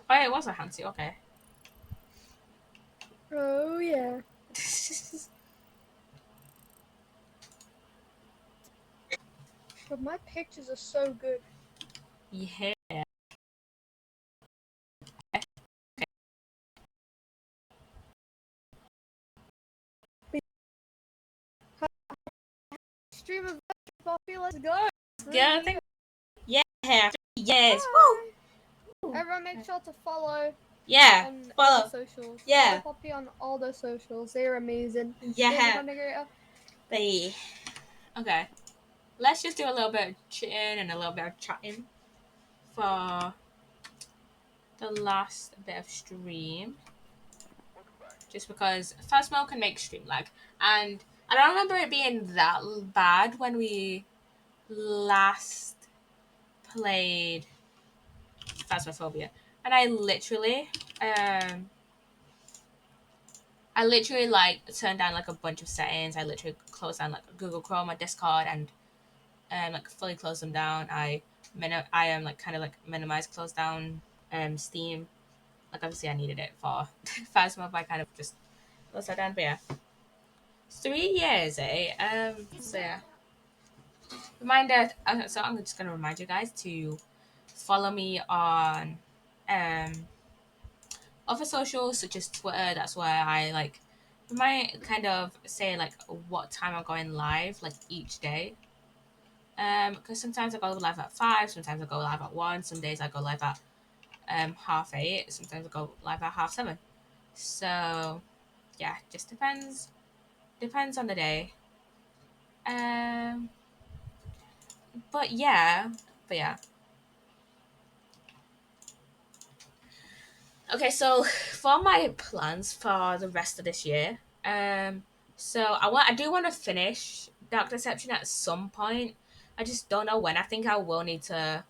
Speaker 1: Oh, yeah, it was a Hantu. Okay.
Speaker 2: Oh, yeah. But my pictures are so good.
Speaker 1: Yeah.
Speaker 2: Stream of Poppy, let's go.
Speaker 1: Yeah, I think. Yeah. Yes.
Speaker 2: Bye.
Speaker 1: Woo.
Speaker 2: Everyone make sure to follow
Speaker 1: Yeah.
Speaker 2: on all the
Speaker 1: Follow.
Speaker 2: socials.
Speaker 1: Yeah.
Speaker 2: Follow Poppy on all the socials. They're amazing. Amazing
Speaker 1: Yeah.
Speaker 2: content creator.
Speaker 1: They. Okay. Let's just do a little bit of chitting and a little bit of chatting for the last bit of stream. Just because Phasmo can make stream lag. And I don't remember it being that bad when we last played Phasmophobia. And I literally like turned down like a bunch of settings. I literally closed down like Google Chrome, my Discord, and like fully closed them down. I am like kind of like minimized, closed down Steam. Like obviously I needed it for Phasmo, but I kind of just closed that down. But yeah, 3 years, eh? So yeah. Reminder. So I'm just gonna remind you guys to follow me on um other socials such as Twitter. That's where I like might kind of say like what time I'm going live like each day. Because sometimes I go live at 5, sometimes I go live at 1, some days I go live at 8:30, sometimes I go live at 7:30. So yeah, just depends on the day. Um, but yeah, but yeah. Okay, so for my plans for the rest of this year, so I do want to finish Dark Deception at some point. I just don't know when. I think I will need to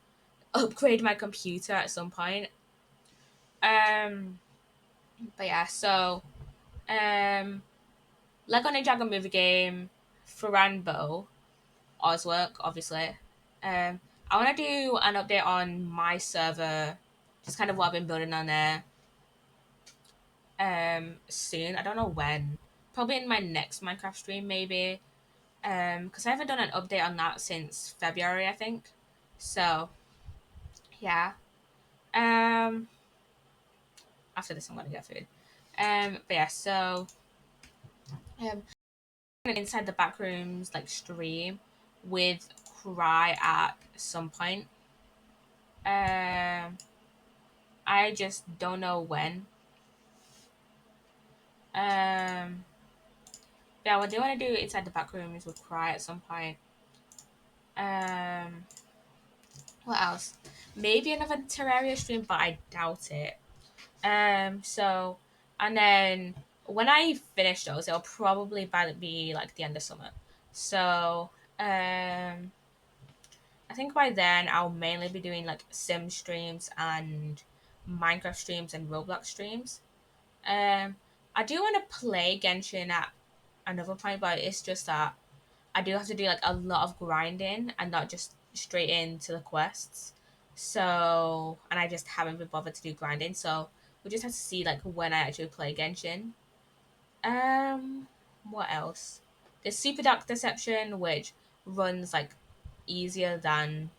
Speaker 1: upgrade my computer at some point. Um, but yeah, so um, Lego Ninjago movie game, Faranbo, Oswork, obviously. I want to do an update on my server, just kind of what I've been building on there. Soon. I don't know when. Probably in my next Minecraft stream, maybe. Because I haven't done an update on that since February, I think. So yeah. Um, After this, I'm gonna get food. But yeah. So an inside the back rooms like stream with Cry at some point. I just don't know when. Um, yeah, what do I want to do inside the back rooms with Cry at some point. Um, what else? Maybe another Terraria stream, but I doubt it. So and then when I finish those, it'll probably be like the end of summer. So I think by then I'll mainly be doing like Sim streams and Minecraft streams and Roblox streams. Um, I do want to play Genshin at another point, but it's just that I do have to do like a lot of grinding and not just straight into the quests. So, and I just haven't been bothered to do grinding. So we just have to see like when I actually play Genshin. Um, what else? There's Super Dark Deception, which runs like easier than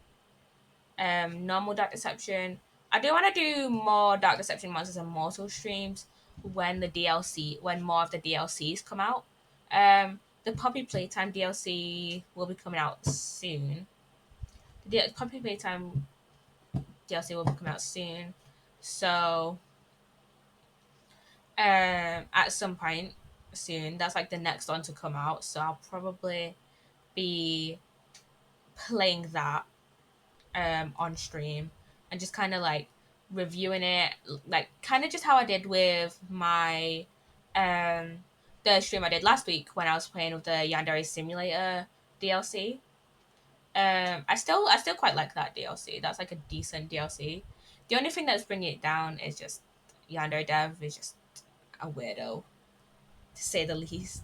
Speaker 1: normal Dark Deception. I do want to do more Dark Deception Monsters and Mortal streams when more of the DLCs come out. The Poppy Playtime DLC will be coming out soon. The Poppy Playtime DLC will be coming out soon. So, at some point soon, that's like the next one to come out. So I'll probably be playing that on stream and just kind of like reviewing it, like kind of just how I did with my the stream I did last week when I was playing with the Yandere Simulator DLC. I still quite like that DLC. That's like a decent DLC. The only thing that's bringing it down is just Yandere Dev is just a weirdo, to say the least.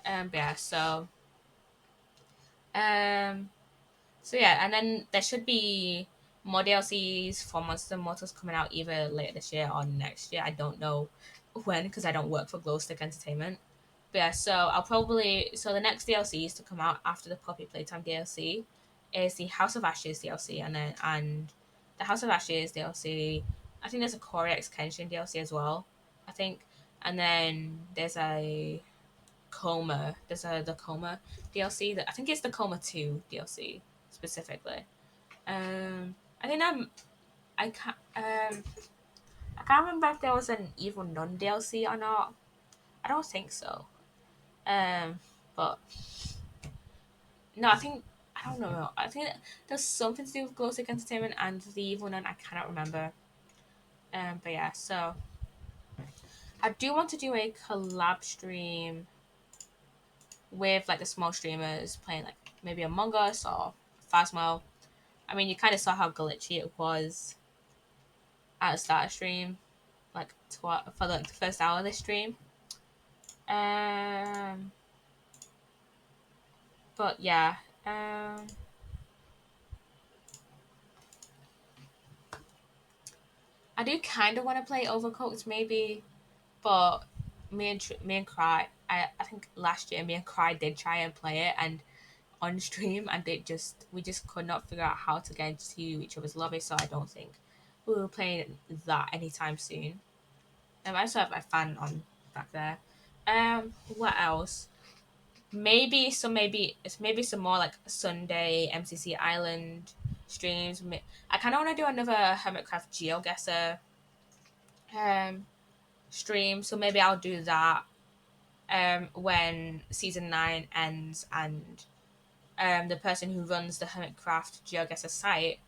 Speaker 1: But yeah, um, So yeah, and then there should be more DLCs for Monsters and Mortals coming out either later this year or next year. I don't know when because I don't work for Glowstick Entertainment. But yeah, so the next DLCs to come out after the Poppy Playtime DLC is the House of Ashes DLC and the House of Ashes DLC. I think there's a Core X Kenshin DLC as well. I think, and then there's a Coma. There's the Coma DLC. That I think it's the Coma 2 DLC specifically. I think I can't remember if there was an Evil Nun DLC or not. I don't think so. But no, I don't know. I think there's something to do with Glowstick Entertainment and the Evil Nun. I cannot remember. But yeah, so I do want to do a collab stream with like the small streamers playing like maybe Among Us or Phasmo. I mean, you kind of saw how glitchy it was at the start of stream, like for like the first hour of this stream. Um, but yeah, I do kind of want to play Overcooked maybe, but me and Cry, I think last year me and Cry did try and play it and on stream and we just could not figure out how to get into each other's lobby. So I don't think we will play that anytime soon. I also have my fan on back there. What else? Maybe some more like Sunday MCC Island streams. I kind of want to do another Hermitcraft GeoGuessr stream, so maybe I'll do that when season 9 ends and the person who runs the Hermitcraft GeoGuessr site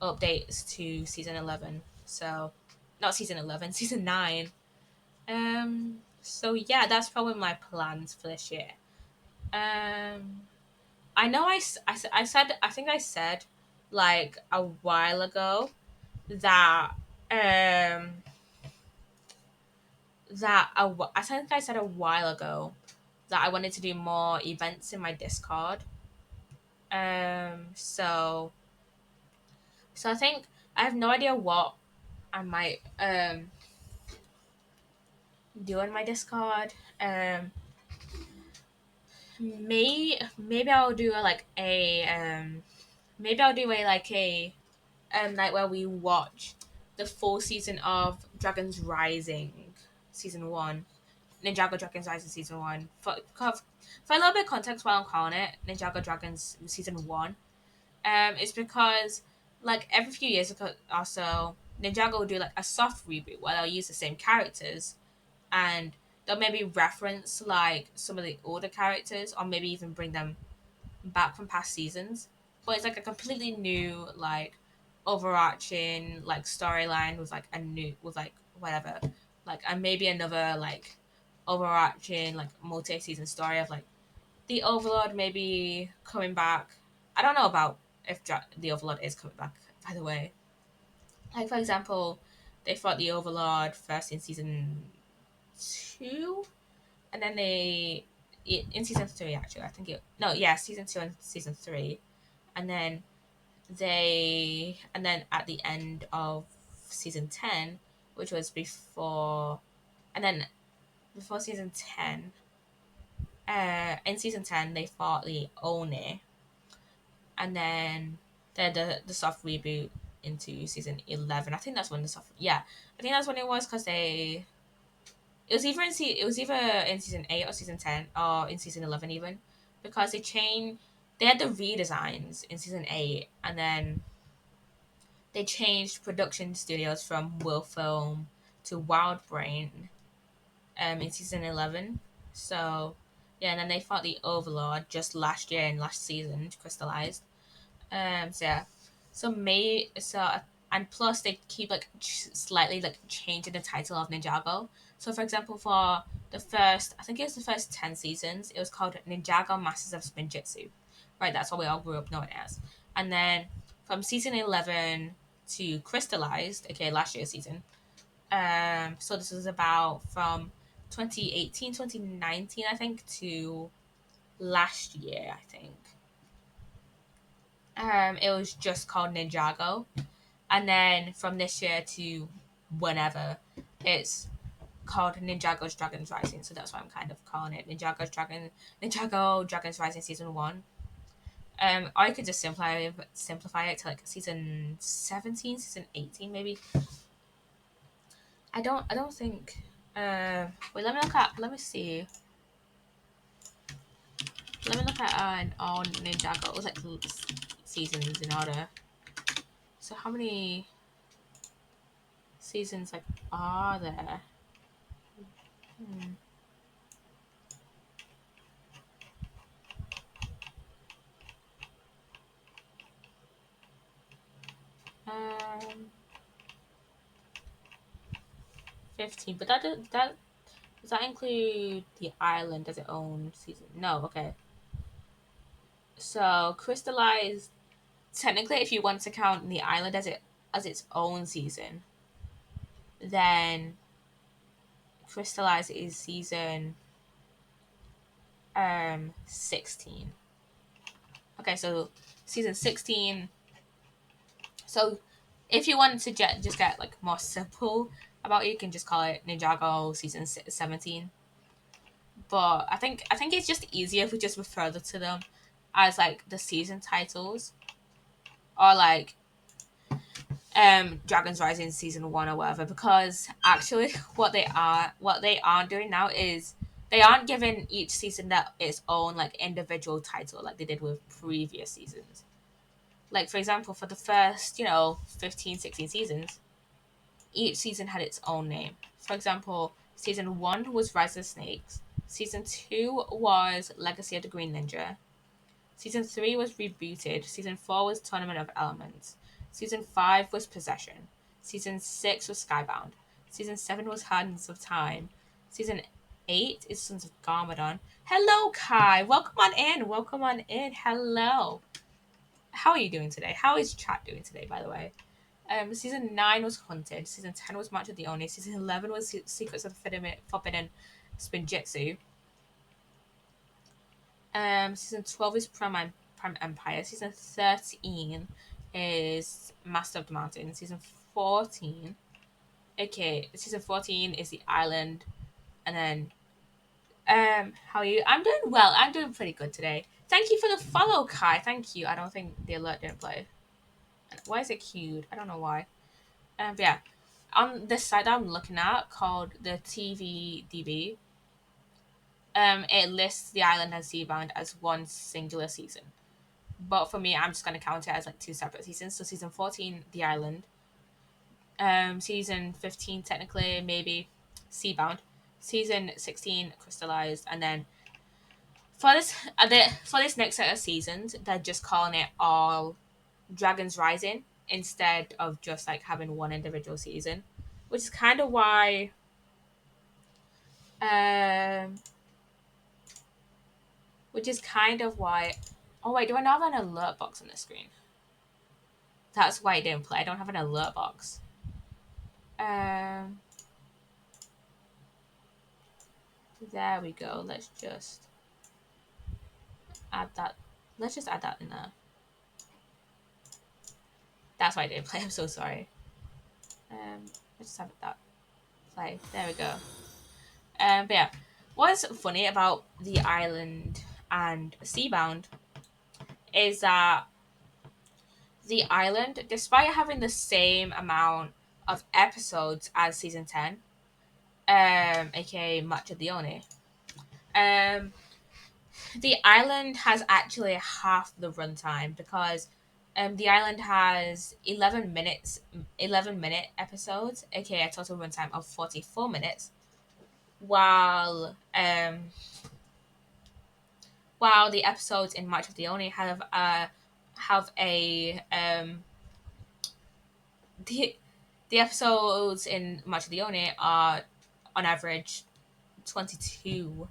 Speaker 1: updates to season 11. So not season 11, season 9. So yeah, that's probably my plans for this year. Um, I know I think I said like a while ago that um I think I said a while ago that I wanted to do more events in my Discord. So I think I have no idea what I might do in my Discord. Maybe I'll do maybe I'll do a like a night where we watch the full season of Dragons Rising season 1. Ninjago Dragons Rising season 1. For a little bit of context while I'm calling it Ninjago Dragons season 1, it's because like every few years or so, Ninjago will do like a soft reboot where they'll use the same characters, and they'll maybe reference like some of the older characters, or maybe even bring them back from past seasons. But it's like a completely new like overarching like storyline with like a new with like whatever, like and maybe another like overarching like multi-season story of like the Overlord maybe coming back. I don't know about if the Overlord is coming back, by the way. Like, for example, they fought the Overlord first in season 2, and then in season 3, actually. I think it. No, yeah, season 2 and season 3. And then and then at the end of season 10, which was before. And then before season 10, in season 10, they fought the Oni, and then the soft reboot into season 11. I think that's when the soft yeah, I think that's when it was because it was either in season 8 or season 10 or in season 11 even, because they had the redesigns in season 8, and then they changed production studios from Will Film to Wild Brain in season 11. So yeah, and then they fought the Overlord just last year and last season crystallized. So yeah, and plus they keep like slightly like changing the title of Ninjago. So for example, for the first, I think it was the first 10 seasons, it was called Ninjago Masters of Spinjitzu, right? That's what we all grew up knowing it as. And then from season 11 to Crystallized, okay, last year's season. So this was about from 2018, 2019, I think, to last year, I think. It was just called Ninjago, and then from this year to whenever, it's called Ninjago's Dragons Rising. So that's why I'm kind of calling it Ninjago Dragons Rising season 1. Or you could just simplify it to like season 17, season 18, maybe. I don't think. Wait, let me see. Let me look at all Ninjago. It was like seasons in order. So how many seasons like are there? Hmm. Um, 15. But does that include the island as its own season? No. Okay. So crystallized. Technically, if you want to count the island as its own season, then crystallized is season 16. Okay, so season 16. So if you want to just get like more simple about it, you can just call it Ninjago season 17. But I think it's just easier if we just refer to them as like the season titles, or like Dragons Rising season 1 or whatever, because actually what they aren't doing now is they aren't giving each season that its own like individual title like they did with previous seasons. Like for example, for the first 15, 16 seasons, each season had its own name. For example, season 1 was Rise of the Snakes, season 2 was Legacy of the Green Ninja, season 3 was Rebooted, season 4 was Tournament of Elements, season 5 was Possession, Season 6 was Skybound. Season 7 was Hands of Time. Season 8 is Sons of Garmadon. Hello, Kai. Welcome on in. Welcome on in. Hello. How are you doing today? How is chat doing today, by the way? Season 9 was Hunted. Season 10 was March of the Oni. Season 11 was Secrets of the Forbidden Spinjitzu. Season 12 is Prime Empire. Season 13 is Master of the Mountain. Season 14. Okay, season 14 is The Island. And then, how are you? I'm doing well. I'm doing pretty good today. Thank you for the follow, Kai. Thank you. I don't think the alert didn't play. Why is it queued? I don't know why. But yeah, on this site that I'm looking at called the TVDB, it lists The Island and Seabound as one singular season. But for me, I'm just going to count it as like 2 separate seasons. So season 14, The Island. Season 15, technically, maybe Seabound. Season 16, Crystallized. And then for this next set of seasons, they're just calling it all Dragons Rising instead of just like having one individual season. Which is kind of why oh wait, do I not have an alert box on the screen? That's why it didn't play. I don't have an alert box. There we go. Let's just add that. Let's just add that in there. That's why I didn't play. I'm so sorry. Let's just have that play. There we go. But yeah, what's funny about The Island and Seabound is that The Island, despite having the same amount of episodes as season 10, aka Much of the Oni, The Island has actually half the runtime because The Island has 11-minute episodes, aka a total runtime of 44 minutes, while the episodes in March of the Oni have a the episodes in March of the Oni are on average 22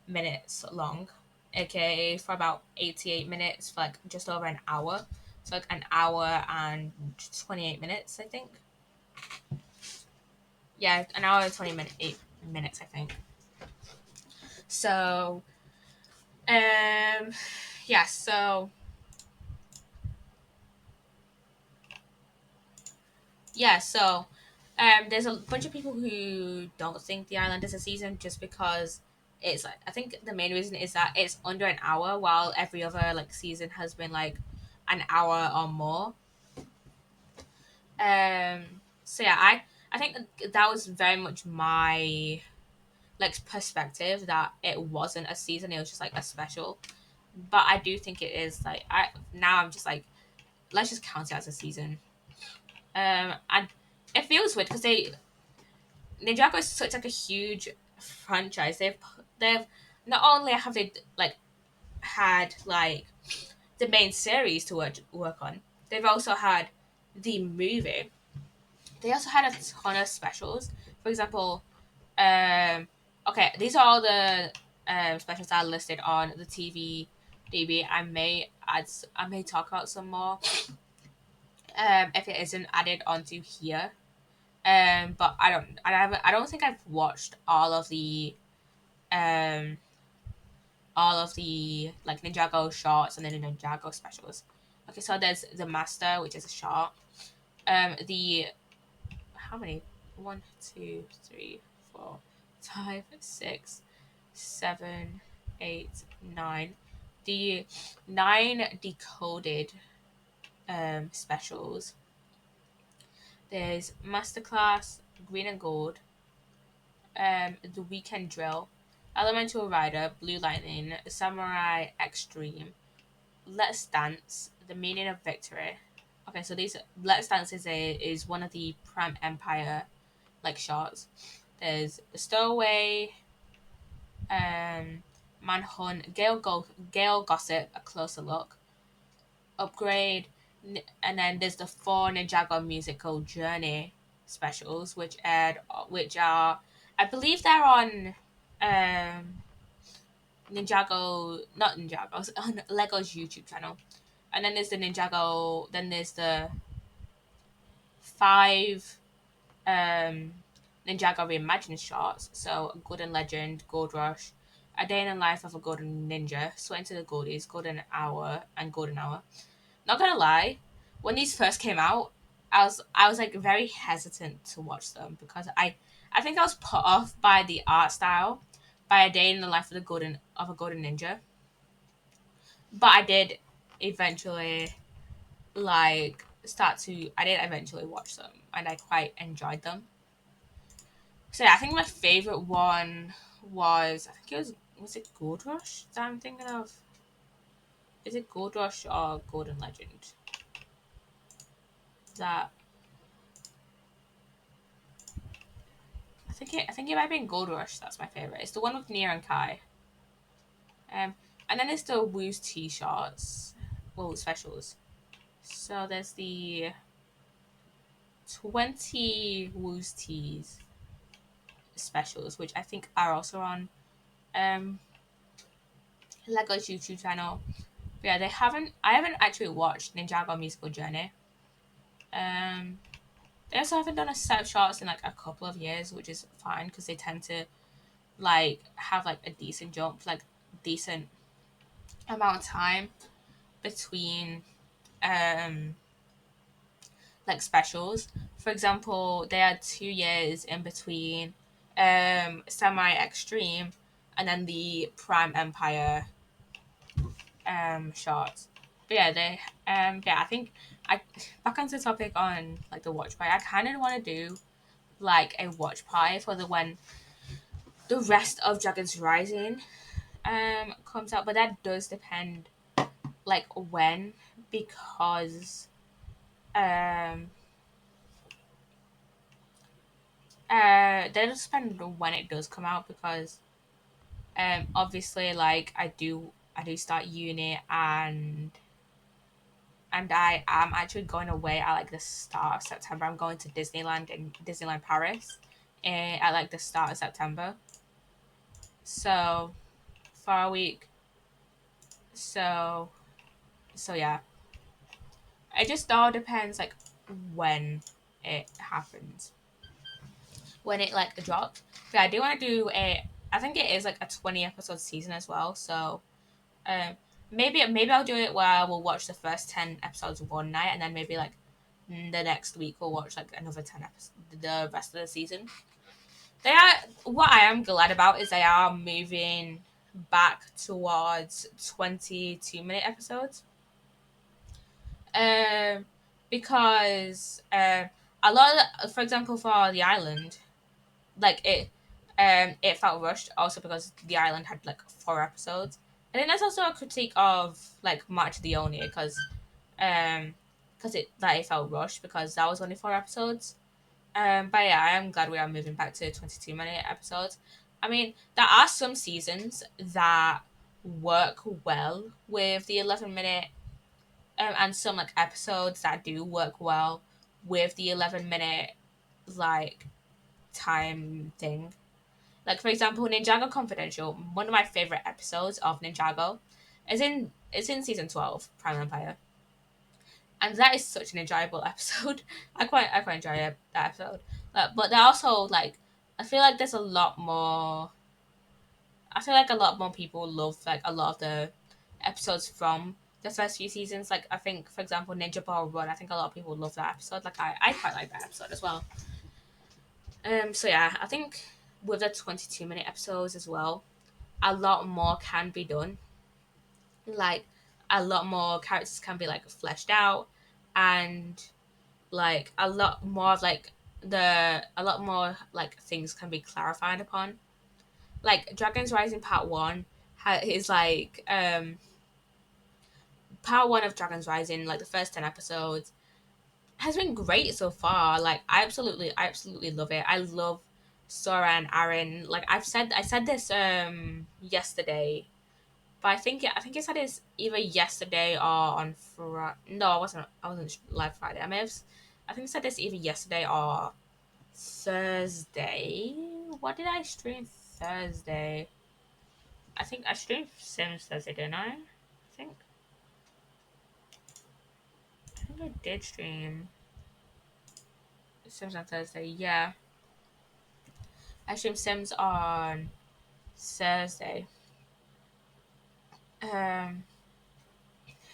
Speaker 1: minutes long, aka for about 88 minutes for like just over an hour. So like an hour and 28 minutes, I think. Yeah, an hour and 8 minutes, I think. So, yeah, so there's a bunch of people who don't think The Island is a season just because it's like, I think the main reason is that it's under an hour while every other like season has been like an hour or more. So yeah, I think that was very much my like perspective, that it wasn't a season, it was just like a special. But I do think it is like, I'm just like, let's just count it as a season. And it feels weird because Ninjago is such like a huge franchise. They've not only have they like had like the main series to work on, they've also had the movie. They also had a ton of specials. For example, okay, these are all the specials that are listed on the TV DB. I may talk about some more if it isn't added onto here. But I don't think I've watched all of the like Ninjago shorts and then the Ninjago specials. Okay, so there's the Master, which is a short. The how many? 1, 2, 3, 4, 5, 6, 7, 8, 9. The 9 decoded specials. There's Masterclass, Green and Gold, The Weekend Drill, Elemental Rider, Blue Lightning, Samurai Extreme, Let's Dance, The Meaning of Victory. Okay, so these Let's Dance is one of the Prime Empire like shorts. There's Stowaway, Manhunt, Gale Gossip, A Closer Look, Upgrade, and then there's the 4 Ninjago musical journey specials, which are, I believe they're on Ninjago, not Ninjago, on Lego's YouTube channel. And then there's the Ninjago, then there's the 5 um Ninjago reimagined shots. So Golden Legend, Gold Rush, A Day in the Life of a Golden Ninja, Sweat into the Goldies, Golden Hour, and Golden Hour. Not gonna lie, when these first came out, I was like very hesitant to watch them because I think I was put off by the art style, by A Day in the Life of a Golden Ninja. But eventually I did eventually watch them and I quite enjoyed them. So yeah, I think my favorite one was, I think was it Gold Rush that I'm thinking of? Is it Gold Rush or Golden Legend? That I think it might have been Gold Rush. That's my favorite. It's the one with Nia and Kai. Um, and then there's the Woo's T-shirts, well, specials. So there's the 20 Woo's Tees specials, which I think are also on um Lego's YouTube channel. But yeah, I haven't actually watched Ninjago Musical Journey. Um, they also haven't done a set of shorts in like a couple of years, which is fine because they tend to like have like a decent jump, like decent amount of time between um like specials. For example, they had 2 years in between Semi Extreme and then the Prime Empire shots. But yeah, I think I back onto the topic on like the watch party. I kind of want to do like a watch party for the when the rest of Dragons Rising comes out, but that does depend like when, because um that does depend on when it does come out, because obviously like I do start uni, and I am actually going away at like the start of September. I'm going to Disneyland in Disneyland Paris at like the start of September. So for a week. So yeah. It just all depends like when it happens. When it like drops. But I do want to do I think it is like a 20 episode season as well. So um maybe I'll do it where we'll watch the first 10 episodes one night, and then maybe like the next week we'll watch like another 10 episodes the rest of the season. They are What I am glad about is they are moving back towards 22-minute episodes. Um because a lot for example, for the island, like it felt rushed also because the island had like 4 episodes. And then there's also a critique of like March the Only, because it felt rushed because that was only 4 episodes. But yeah, I am glad we are moving back to 22-minute episodes. I mean, there are some seasons that work well with the 11-minute, and some like episodes that do work well with the 11-minute like time thing. Like for example, Ninjago Confidential, one of my favorite episodes of Ninjago, is in season 12, Prime Empire, and that is such an enjoyable episode. I quite enjoy that episode. But there also like I feel like there's a lot more. I feel like a lot more people love like a lot of the episodes from the first few seasons. Like I think, for example, Ninja Ball Run. I think a lot of people love that episode. Like I quite like that episode as well. So yeah, I think with the 22-minute episodes as well, a lot more can be done. Like a lot more characters can be like fleshed out, and like a lot more like things can be clarified upon. Like Dragons Rising Part 1 is like Part 1 of Dragons Rising, like the first 10 episodes has been great so far. Like I absolutely love it. I love Sora and Aaron. Like I said this yesterday but I think it said it's either yesterday or on Friday. No, I wasn't live Friday. I think it said it's either yesterday or Thursday. What did I stream Thursday? I think I streamed Sims Thursday, didn't I? I think I did stream Sims on Thursday. Yeah, I streamed Sims on Thursday. Um.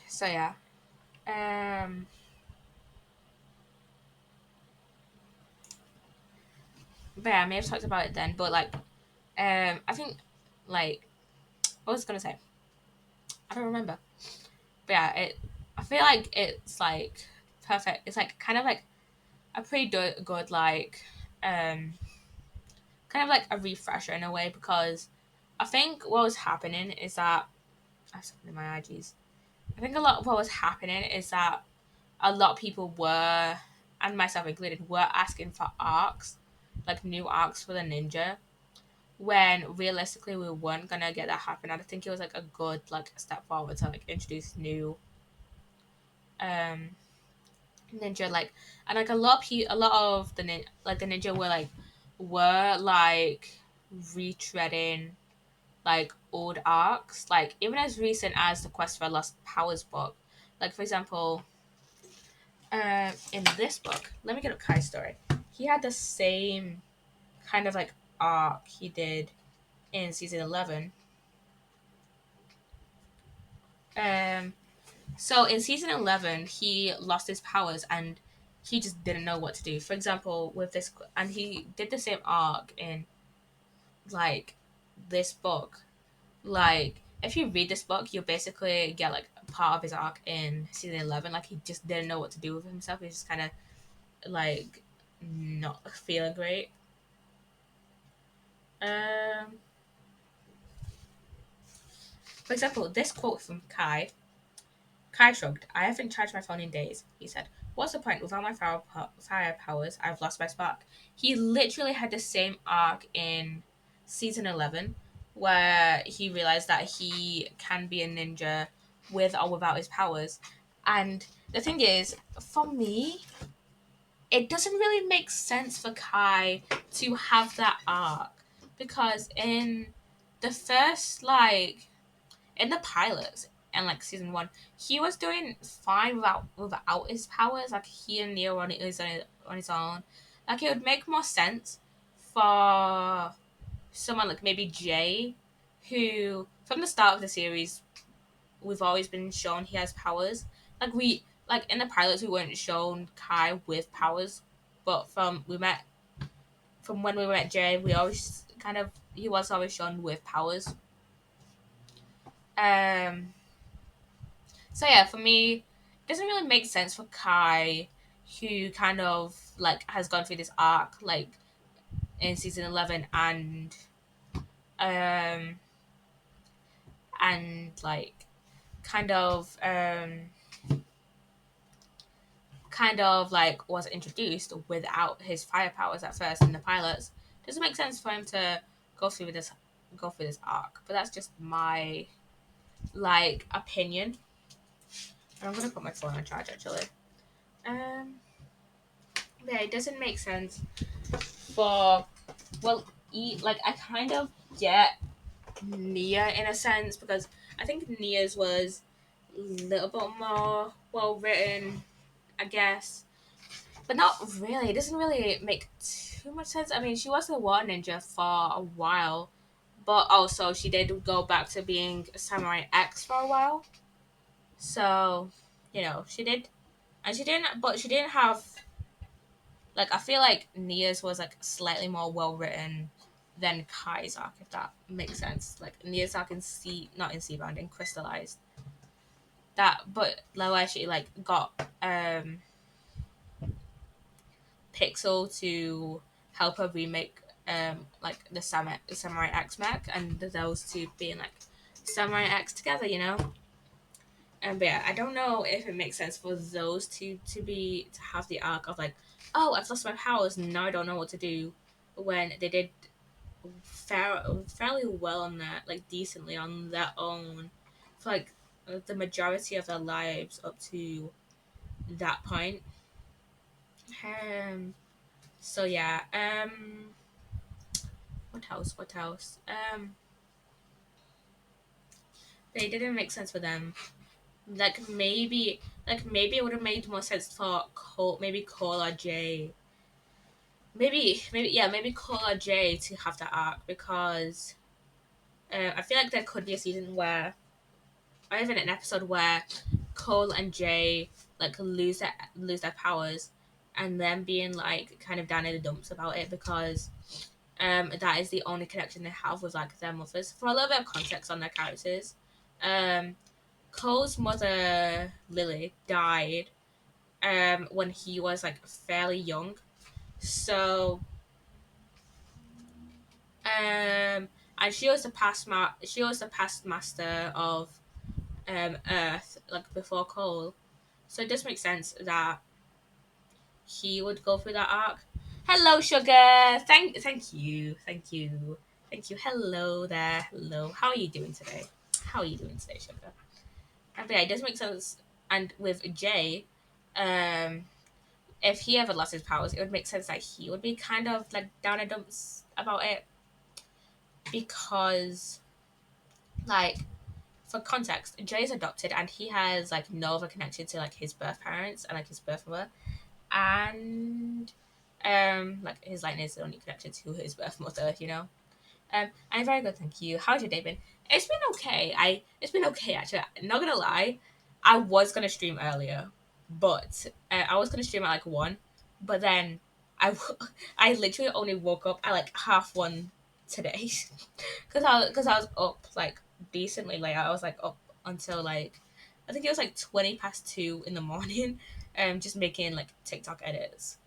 Speaker 1: So yeah. Um. But yeah, I may have talked about it then. But like, I think like what was I gonna say? I don't remember. But yeah, I feel like it's like perfect. It's like kind of like a pretty good like um kind of like a refresher in a way because I think what was happening is that I have something in my IGs. I think a lot of what was happening is that a lot of people were, and myself included, were asking for arcs, like new arcs for the ninja, when realistically we weren't gonna get that happen. I think it was like a good like step forward to like introduce new um ninja like and like a lot of the ninja were like retreading like old arcs, like even as recent as the Quest for Lost Powers book. Like for example, in this book, let me get up Kai's story. He had the same kind of like arc he did in season 11. Um, so in season 11, he lost his powers and he just didn't know what to do. For example, with this, and he did the same arc in like this book. Like, if you read this book, you basically get like part of his arc in season 11. Like, he just didn't know what to do with himself. He's just kind of like not feeling great. Um, for example, this quote from Kai shrugged. I haven't charged my phone in days, he said. What's the point? Without my fire powers, I've lost my spark. He literally had the same arc in season 11 where he realized that he can be a ninja with or without his powers. And the thing is, for me, it doesn't really make sense for Kai to have that arc because the first, like, in the pilots and like season one, he was doing fine without his powers. Like he and Neo on his own. Like it would make more sense for someone like maybe Jay, who from the start of the series we've always been shown he has powers. Like in the pilots we weren't shown Kai with powers, but from when we met Jay, we always kind of he was always shown with powers. Um So yeah, for me, it doesn't really make sense for Kai, who kind of like has gone through this arc like in season 11 um and like kind of um kind of like was introduced without his fire powers at first in the pilots. Doesn't make sense for him to go through this go through this arc. But that's just my like opinion. And I'm gonna put my phone on charge actually. Um yeah, it doesn't make sense for well, like I kind of get Nia in a sense because I think Nia's was a little bit more well written, I guess, but not really. It doesn't really make too much sense. I mean, she was a war ninja for a while, but also she did go back to being a Samurai X for a while. So, she did, and she didn't have like I feel like Nia's was like slightly more well written than Kai's arc, if that makes sense. Like Nia's arc in not in Seabound, in Crystallized. But where she like got Pixel to help her remake like the Samurai X mech, and those two being like Samurai X together, But yeah, I don't know if it makes sense for those two to have the arc of like, oh, I've lost my powers, now I don't know what to do, when they did fairly well on that, like decently on their own. for like the majority of their lives up to that point. Um. So yeah. What else? What else? They didn't make sense for them. Maybe it would have made more sense for Cole, maybe Cole or Jay. Maybe Cole or Jay to have that arc because I feel like there could be a season where, or even an episode where Cole and Jay like lose their powers, and then being like kind of down in the dumps about it because that is the only connection they have with like their mothers. For a little bit of context on their characters, um, Cole's mother Lily died when he was like fairly young, so and she was the past master of Earth like before Cole, so it does make sense that he would go through that arc. Hello, sugar. Thank you, thank you. Hello there. Hello. How are you doing today? How are you doing today, sugar? But yeah, it does make sense. And with Jay, um, if he ever lost his powers, it would make sense that he would be kind of like down and dumps about it because, like, for context, Jay is adopted and he has like no other connection to like his birth parents and like his birth mother, and like his line is only connected to his birth mother, you know. I'm very good, thank you. How's your day been? It's been okay. It's been okay actually. Not gonna lie, I was gonna stream earlier, but I was gonna stream at like 1, but then I I literally only woke up at like half 1 today, because I was up like decently late. I was like up until like I think it was like 20 past 2 in the morning, just making like TikTok edits.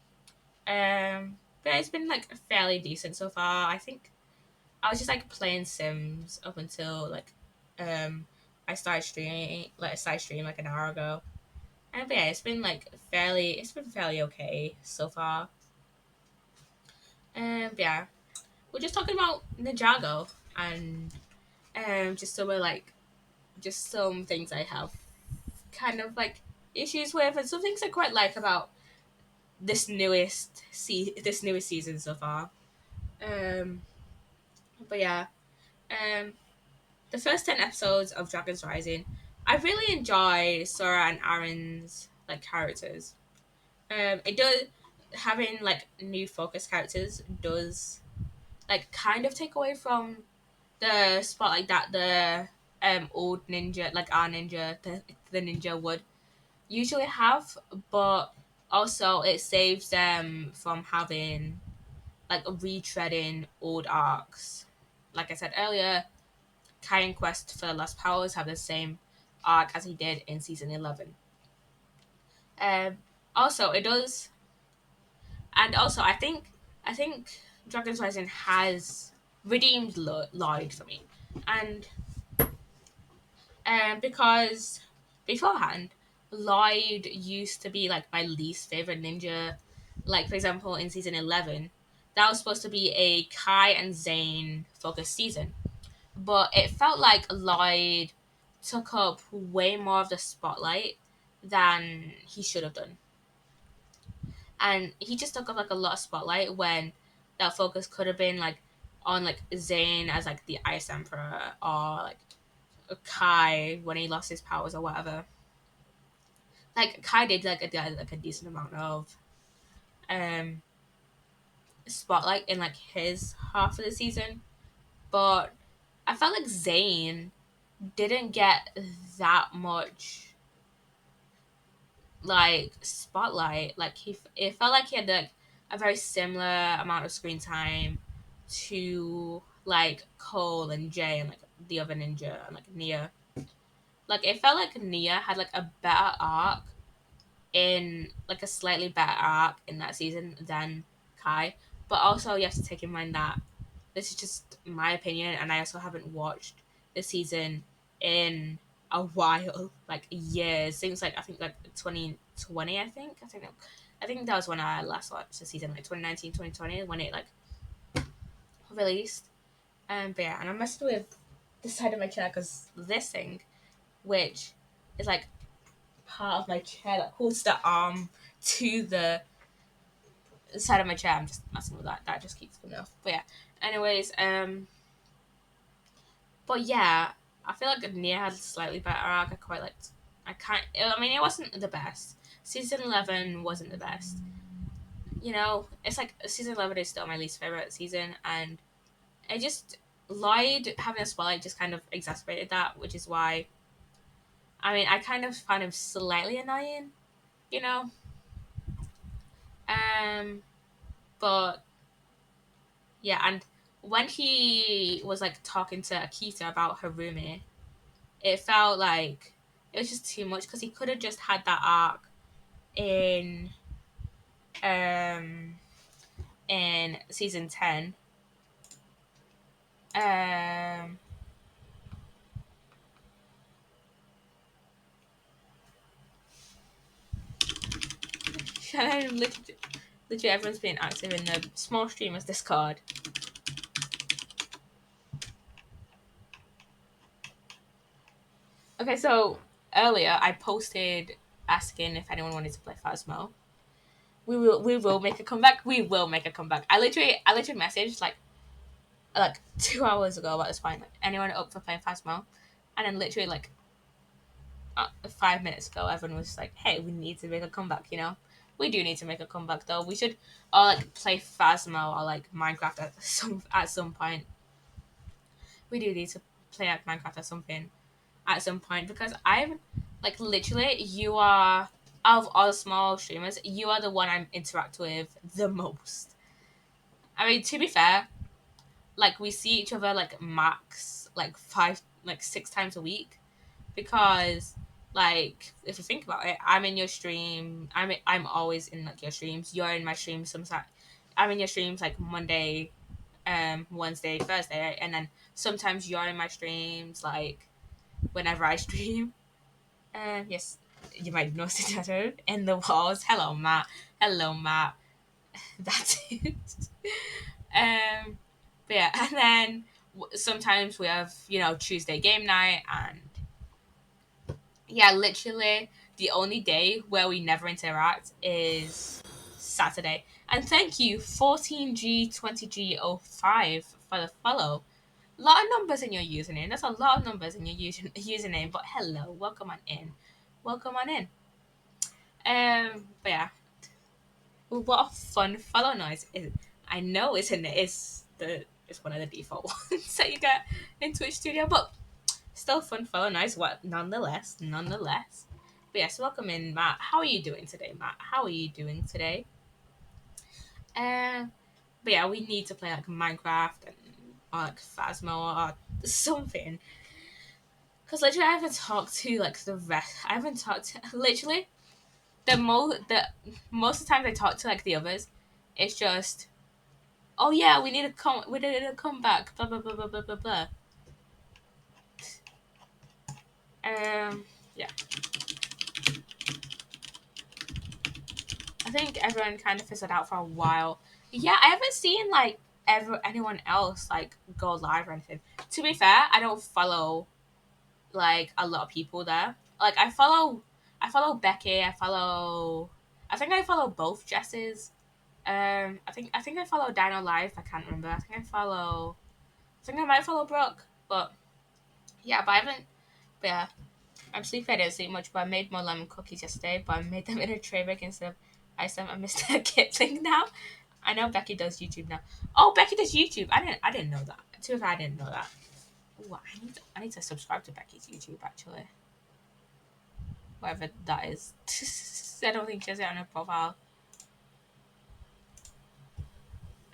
Speaker 1: But it's been like fairly decent so far. I think I was just like playing Sims up until like um I started streaming like an hour ago. And but yeah, it's been fairly okay so far. But yeah, we're just talking about Ninjago and just some of like just some things I have kind of like issues with and some things I quite like about this newest season so far. Um but yeah. Um the first 10 episodes of Dragon's Rising, I really enjoy Sora and Aaron's like characters. It does having like new focus characters does like kind of take away from the spotlight that the old ninja like our ninja the ninja would usually have, but also it saves them from having like retreading old arcs. Like I said earlier, Kai and Quest for the Lost Powers have the same arc as he did in season 11. Um, also, it does, and also I think Dragon's Rising has redeemed Lloyd for me, and because beforehand Lloyd used to be like my least favorite ninja. Like for example, in season 11, that was supposed to be a Kai and Zane focused season, but it felt like Lloyd took up way more of the spotlight than he should have done. And he just took up like a lot of spotlight when that focus could have been like on like Zane as like the Ice Emperor or like Kai when he lost his powers or whatever. Like Kai did like a decent amount of um spotlight in like his half of the season, but I felt like Zane didn't get that much like spotlight. Like it felt like he had like a very similar amount of screen time to like Cole and Jay and like the other ninja and like Nia. Like it felt like Nia had like a better arc in like a slightly better arc in that season than Kai. But also you have to take in mind that this is just my opinion and I also haven't watched the season in a while, like years. Seems like I think like 2020 I think that was when I last watched the season, like 2019, 2020 when it like released. But yeah, and I messed with the side of my chair because this thing which is like part of my chair that holds the arm to the side of my chair. I'm just messing with that. That just keeps coming off. But yeah. Anyways, but yeah, I feel like Nia had a slightly better arc. I quite liked. I mean, it wasn't the best. Season 11 wasn't the best. You know, it's like season 11 is still my least favorite season, and I just Lloyd having a spotlight just kind of exacerbated that, which is why. I mean, I kind of found him slightly annoying, you know. Um, but yeah, and when he was like talking to Akita about her roommate, it felt like it was just too much because he could have just had that arc in um in season 10. Um, literally everyone's being active in the small streamers Discord. Okay, so earlier I posted asking if anyone wanted to play Phasmo. We will make a comeback. We will make a comeback. I literally messaged like 2 hours ago about this point. Like anyone up for playing Phasmo, and then literally like 5 minutes ago, everyone was like, "Hey, we need to make a comeback." You know, we do need to make a comeback though. We should all like play Phasmo or like Minecraft at some point. We do need to play at Minecraft at some point because I'm like literally you are out of all the small streamers, you are the one I'm interact with the most. I mean, to be fair, like we see each other like max like 6 times a week because like if you think about it, I'm in your stream. I'm always in like your streams. You're in my streams sometimes. I'm in your streams like Monday, Wednesday, Thursday, right? And then sometimes you're in my streams like whenever I stream. Yes, you might notice that in the walls. Hello, Matt. Hello, Matt. That's it. um, but yeah, and then sometimes we have Tuesday game night, and yeah, literally the only day where we never interact is Saturday. And thank you 14G20G05 for the follow. A lot of numbers in your username. That's a lot of numbers in your username. But hello, welcome on in. Welcome on in. But yeah, what a fun follow noise! I know it's one of the default ones that you get in Twitch Studio, but still fun follow noise. What nonetheless. But yes, welcome in, Matt. How are you doing today, Matt? How are you doing today? Um, but yeah, we need to play like Minecraft or like Phasmo or something. Cause literally, I haven't talked to like the rest. I haven't talked to literally most of the times I talk to like the others, it's just, oh yeah, we need to come back, blah blah blah blah blah blah blah. Um, yeah, I think everyone kind of fizzled out for a while. Yeah, I haven't seen like anyone else like go live or anything. To be fair, I don't follow like a lot of people there. Like I follow Becky. I think I follow both Jesses. I think I follow Dino Live. I can't remember. I think I might follow Brooke, but yeah, but I haven't. But yeah, I'm sleepy. I didn't sleep much, but I made more lemon cookies yesterday. But I made them in a tray bag instead of ice them. I missed a Kipling now. I know Becky does YouTube now. Oh, Becky does YouTube. I didn't know that. Too if I didn't know that. Ooh, I need to subscribe to Becky's YouTube actually. Whatever that is. I don't think she has it on her profile.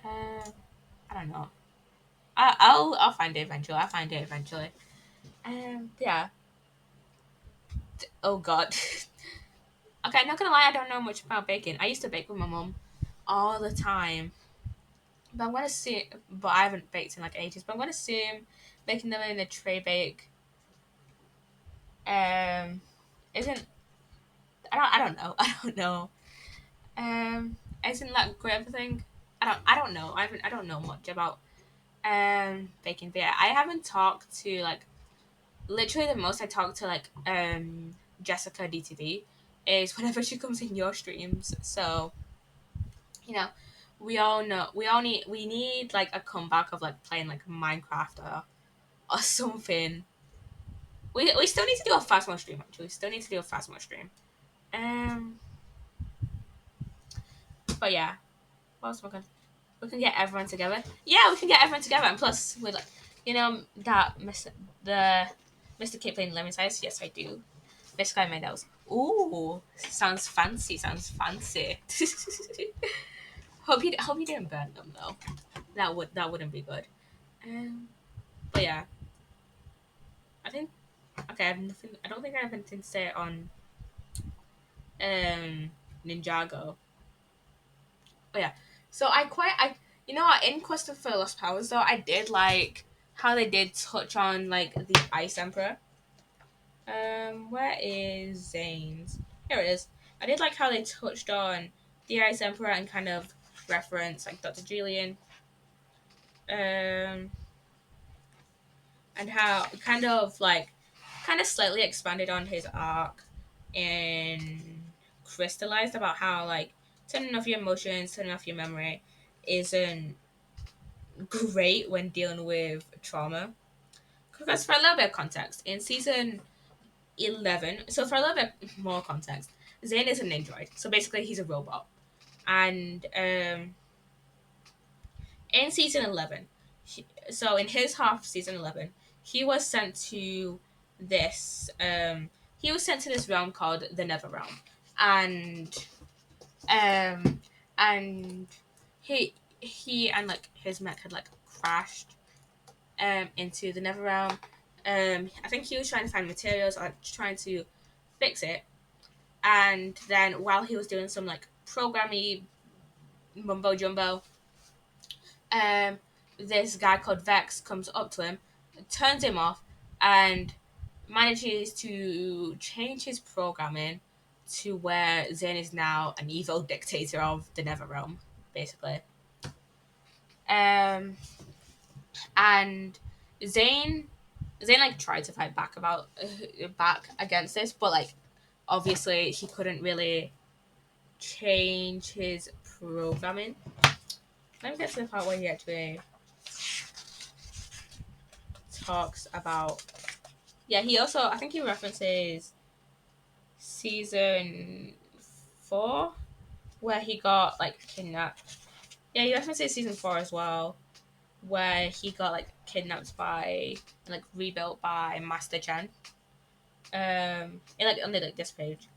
Speaker 1: Uh, I don't know. I'll find it eventually. I'll find it eventually. Yeah. Oh God. Okay, not gonna lie, I don't know much about baking. I used to bake with my mum all the time, but I'm gonna assume. But I haven't baked in like ages. But I'm gonna assume making them in a tray bake um isn't. I don't know. I don't know. Isn't that great of a thing? I don't know. I don't know much about baking. But yeah, I haven't talked to like literally the most I talk to like Jessica DTV is whenever she comes in your streams. So you know, we need like a comeback of like playing like Minecraft or something. We still need to do a Phasmo stream actually. We still need to do a Phasmo stream. Um, but yeah, what else we can get everyone together. Yeah, we can get everyone together, and plus with like that Mr. Kid playing lemon size. Yes, I do. Basically, I made those. Ooh, sounds fancy. Sounds fancy. Hope you didn't burn them though. That wouldn't be good. But yeah, I think okay. I have nothing. I don't think I have anything to say on Ninjago. But yeah, so I in Quest for Lost Powers though I did like how they did touch on like the Ice Emperor. Where is Zane's? Here it is. I did like how they touched on the Ice Emperor and kind of reference like Dr. Julian. Um, and how kind of slightly expanded on his arc and crystallized about how like turning off your emotions, turning off your memory isn't great when dealing with trauma. Because for a little bit of context, in season 11, so for a little bit more context, Zane is an android. So basically, he's a robot. And in season 11, so in his half of season 11, he was sent to this, he was sent to this realm called the Nether Realm. And, um, and he and like his mech had like crashed into the Nether Realm. I think he was trying to find materials or trying to fix it. And then while he was doing some like programmy mumbo jumbo, um, this guy called Vex comes up to him, turns him off, and manages to change his programming to where Zane is now an evil dictator of the Nether Realm, basically. Um, and Zane Zane like tried to fight back against this, but like obviously he couldn't really change his programming. Let me get to the part where he actually talks about. Yeah, he also I think he references season 4 where he got like kidnapped. Yeah, he references season 4 as well, where he got like kidnapped by and like rebuilt by Master Chen. In like under like this page.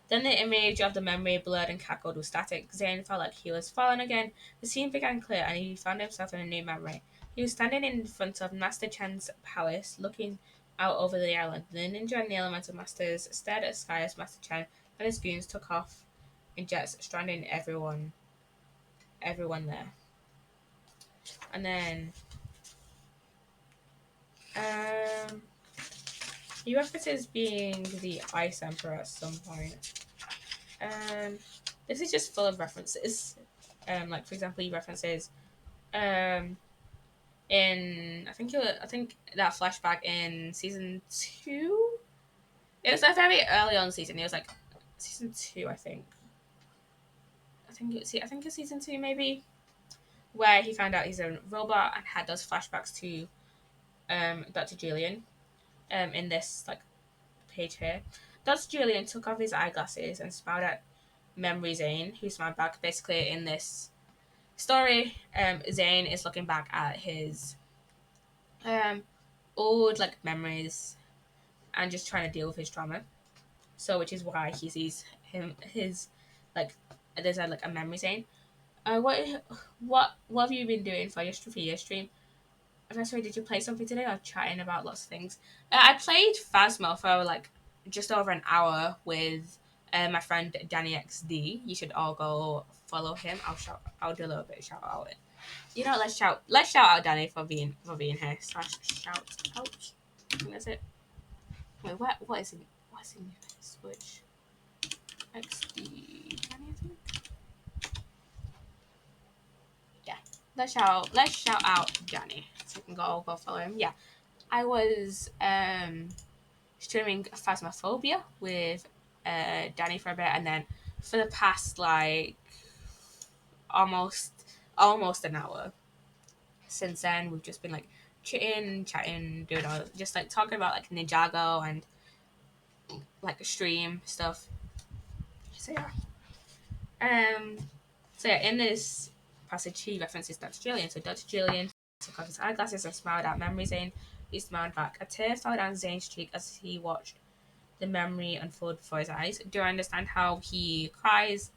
Speaker 1: Then the image of the memory blurred and cackled with static. Zane felt like he was falling again. The scene began clear and he found himself in a new memory. He was standing in front of Master Chen's palace, looking out over the island. The ninja and the elemental masters stared at the sky as Master Chen and his goons took off in jets, stranding everyone there. And then um he references being the Ice Emperor at some point. Um, this is just full of references. Like for example, he references um in I think that flashback in season 2. It was like very early on season. It was like season 2, I think. I think it's season 2 maybe, where he found out he's a robot and had those flashbacks to Dr. Julian in this like page here. Dr. Julian took off his eyeglasses and smiled at Memory Zane, who smiled back. Basically, in this story, Zane is looking back at his um, old like memories and just trying to deal with his trauma. So, which is why he sees his like there's like a memory Zane. What have you been doing for your stream? I'm sorry, did you play something today or chatting about lots of things? I played Phasmo for like just over an hour with my friend Dani XD. You should all go follow him. I'll do a little bit of shout out. Let's shout out Dani for being here. Slash shout out. I think that's it. Wait, what's in Switch? XD Dani, I think. Yeah. Let's shout out Johnny. So you can go follow him. Yeah. I was streaming Phasmophobia with Dani for a bit, and then for the past like almost almost an hour since then, we've just been like chatting, doing all just like talking about like Ninjago and like stream stuff. So yeah. Um. So yeah, in this passage, he references Dr. Julian. So Dr. Julian took off his eyeglasses and smiled at memory Zane. He smiled back. A tear fell down Zane's cheek as he watched the memory unfold before his eyes. Do I understand how he cries?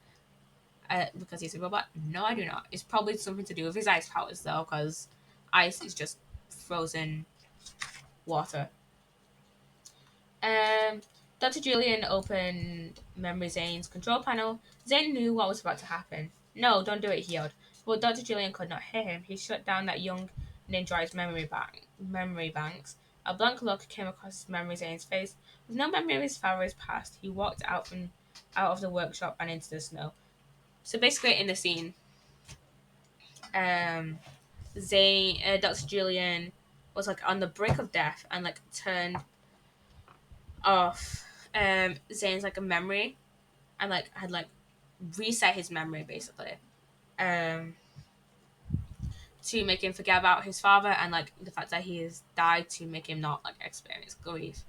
Speaker 1: Because he's a robot? No, I do not. It's probably something to do with his ice powers, though, because ice is just frozen water. Um, Dr. Julian opened Memory Zane's control panel. Zane knew what was about to happen. No, don't do it, he yelled. But Dr. Julian could not hear him. He shut down that young ninja's memory banks. A blank look came across Memory Zane's face. With no memory of his father's past, he walked out of the workshop and into the snow. So basically, in the scene, um, Dr. Julian was like on the brink of death and like turned off Zane's like a memory and like had like reset his memory basically um to make him forget about his father and like the fact that he has died to make him not like experience grief.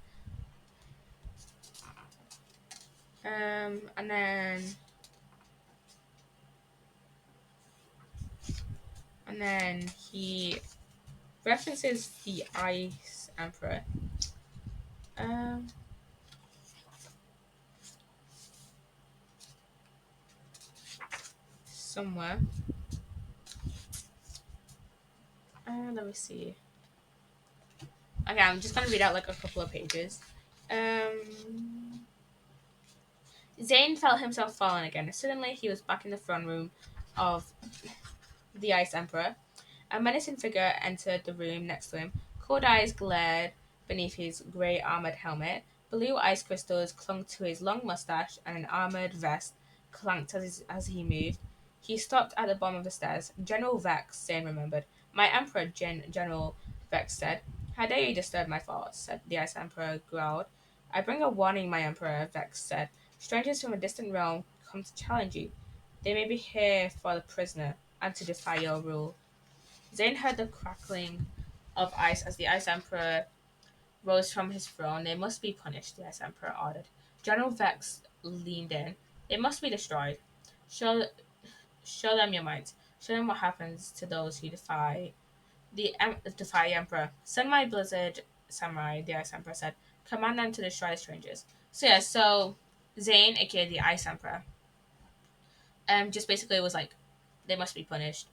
Speaker 1: And then he references the Ice Emperor um somewhere. Let me see. Okay, I'm just gonna read out like a couple of pages. um Zane felt himself falling again. Suddenly, he was back in the front room of the Ice Emperor. A menacing figure entered the room next to him. Cold eyes glared beneath his grey armored helmet. Blue ice crystals clung to his long mustache, and an armored vest clanked as he moved. He stopped at the bottom of the stairs. General Vex, Zane remembered. My Emperor, General Vex said. How dare you disturb my thoughts, said the Ice Emperor growled. I bring a warning, my Emperor, Vex said. Strangers from a distant realm come to challenge you. They may be here for the prisoner and to defy your rule. Zane heard the crackling of ice as the Ice Emperor rose from his throne. They must be punished, the Ice Emperor ordered. General Vex leaned in. They must be destroyed. Show, show them your might. Show them what happens to those who defy the Emperor. Send my blizzard samurai, the Ice Emperor said. Command them to destroy the strangers. So Zane, aka the Ice Emperor, just basically was like, they must be punished.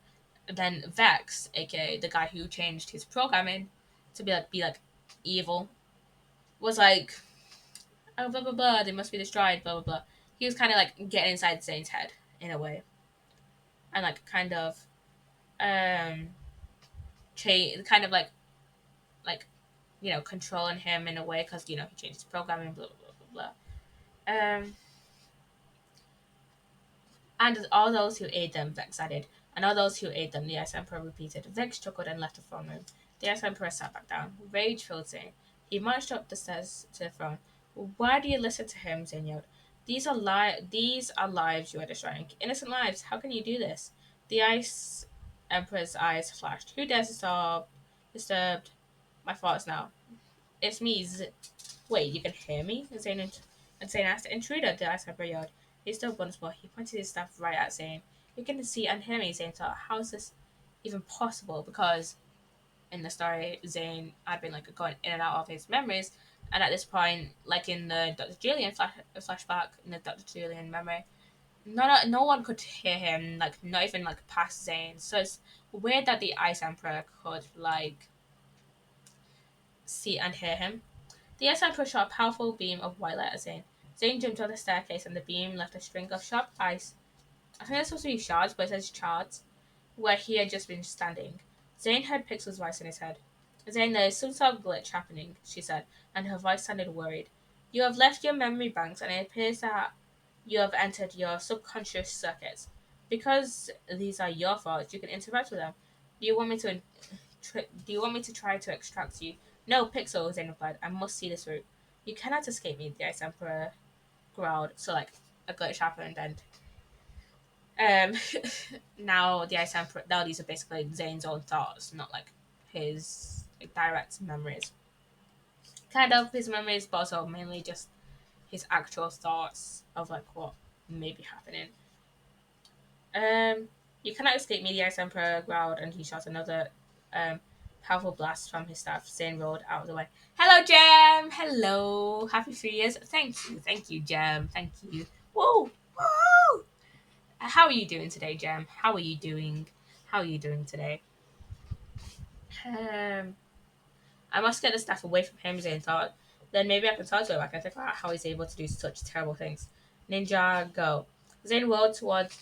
Speaker 1: Then Vex, aka the guy who changed his programming to be like evil, was like, oh blah blah blah, they must be destroyed, blah blah blah. He was kind of like getting inside Zane's head in a way, and like kind of kind of like controlling him in a way because he changed his programming, blah blah blah blah blah. And all those who aid them, Vex added. And all those who aid them, the Ice Emperor repeated. Vex chuckled and left the throne room. The Ice Emperor sat back down. Rage filled Zane. He marched up the stairs to the throne. Why do you listen to him? Zane yelled. These are lives you are destroying. Innocent lives. How can you do this? The Ice Emperor's eyes flashed. Who dares disturbed my thoughts now? It's me. Wait, you can hear me? Zane asked. Intruder, the Ice Emperor yelled. He stood once more. He pointed his staff right at Zane. You can see and hear me, Zane thought. How is this even possible? Because in the story, Zane had been like going in and out of his memories, and at this point, like in the Dr. Julian flashback, in the Dr. Julian memory, no one could hear him, like not even like past Zane. So it's weird that the Ice Emperor could like see and hear him. The Ice Emperor shot a powerful beam of white light at Zane. Zane jumped on the staircase, and the beam left a string of sharp ice. I think that's supposed to be shards, but it says shards, where he had just been standing. Zane heard Pixel's voice in his head. Zane, there is some sort of glitch happening, she said, and her voice sounded worried. You have left your memory banks, and it appears that you have entered your subconscious circuits. Because these are your thoughts, you can interact with them. Do you want me to try to extract you No, Pixel, Zayn replied. I must see this route. You cannot escape me, the Ice Emperor growled. So, like, a glitch happened, and um, now the Ice Emperor, now these are basically Zayn's own thoughts, not like his like, direct memories. Kind of his memories, but also mainly just his actual thoughts of like what may be happening. Um, you cannot escape me, the Ice Emperor growled, and he shot another powerful blast from his staff. Zane rolled out of the way. Hello, Gem! Hello! Happy 3 years. Thank you, Gem. Thank you. Whoa! Whoa! How are you doing today, Gem? How are you doing? How are you doing today? Um, I must get the staff away from him, Zane thought. Then maybe I can talk to him. I can figure out how he's able to do such terrible things. Ninja, go. Zane whirled towards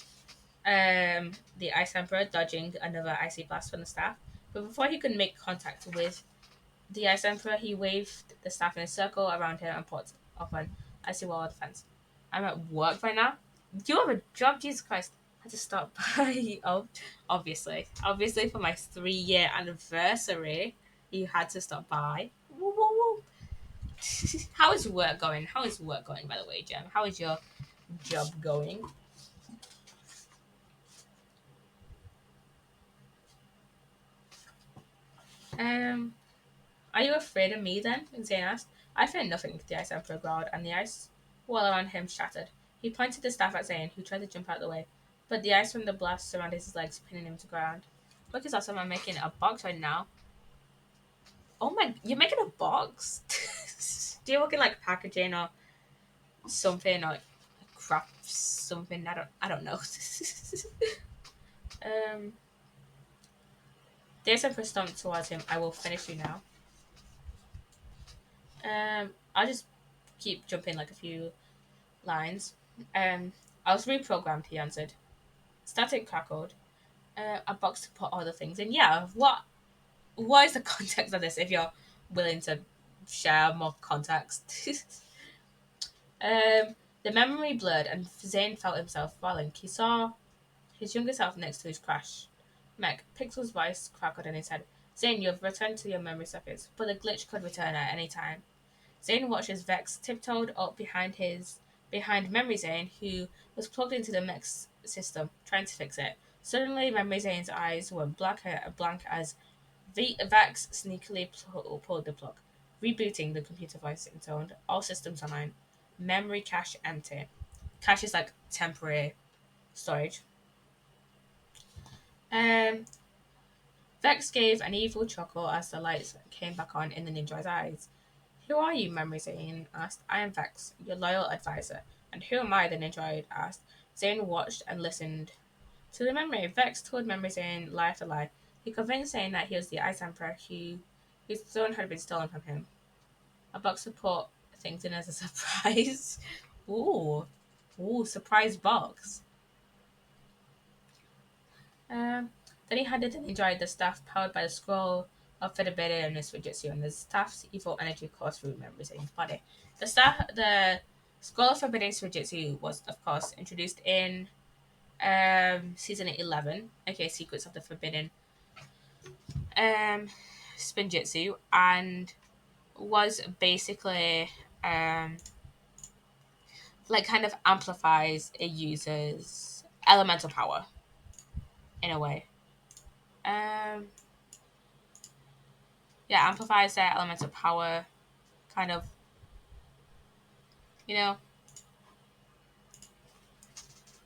Speaker 1: the Ice Emperor, dodging another icy blast from the staff. But before he could make contact with the Ice Emperor, he waved the staff in a circle around him and put off an icy wall of defense. I'm at work right now. You have a job, Jesus Christ. I had to stop by. Oh, obviously, for my 3 year anniversary, you had to stop by. Woo, woo, woo. How is work going? How is work going, by the way, Jem? How is your job going? Um, Are you afraid of me then? Zane asked. I fear nothing, the Ice Emperor growled, and the ice wall around him shattered. He pointed the staff at Zane, who tried to jump out of the way, but the ice from the blast surrounded his legs, pinning him to the ground. Look, is awesome. I'm making a box right now. Oh my, you're making a box? Do you work in like packaging or something or like, craft something? I don't know. um, the Ice Emperor stomped towards him. I will finish you now. I'll just keep jumping like a few lines. I was reprogrammed, he answered. Static crackled. A box to put all the things in. Yeah, what is the context of this if you're willing to share more context? The memory blurred and Zane felt himself falling. He saw his younger self next to his crash. Meg, Pixel's voice crackled in his head. Zane, you have returned to your memory circuits, but the glitch could return at any time. Zane watched as Vex tiptoed up behind Memory Zane, who was plugged into the mech system, trying to fix it. Suddenly, Memory Zane's eyes were blank as Vex sneakily pulled the plug. Rebooting, the computer voice intoned. All systems online. Memory cache empty. Cache is like temporary storage. Um, Vex gave an evil chuckle as the lights came back on in the ninja's eyes. Who are you? Memory Zane asked. I am Vex, your loyal advisor. And who am I? The ninja asked. Zane watched and listened to the memory. Vex told Memory Zane lie after lie. He convinced Zane that he was the Ice Emperor whose throne had been stolen from him. A box to put things in as a surprise. Ooh. Ooh, surprise box. Um, then he handed the ninja the staff powered by the scroll of Fedibede and his Fujitsu, and the staff's evil energy coursed through Memory Zane's body. The scroll of Forbidden Fujitsu was, of course, introduced in season 11, aka Secrets of the Forbidden um, Spinjitzu, and was basically like kind of amplifies a user's elemental power in a way. Um, yeah, amplifies their elemental power, kind of, you know,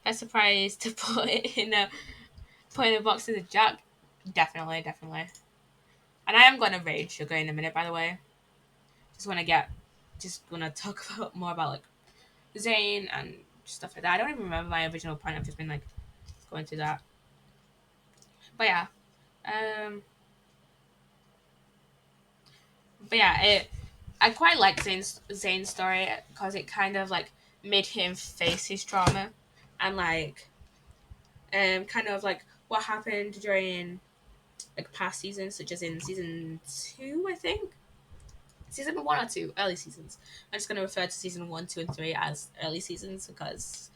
Speaker 1: a surprise to put in a box as a jack. Definitely. And I am going to raid sugar in a minute, by the way. Just want to talk about more about like Zane and stuff like that. I don't even remember my original point. I've just been like going through that. But yeah, um, I quite like Zane's story because it kind of like made him face his trauma and like kind of like what happened during like past seasons, such as in season 2, I think. Season 1 or 2, early seasons. I'm just going to refer to season 1, 2, and 3 as early seasons because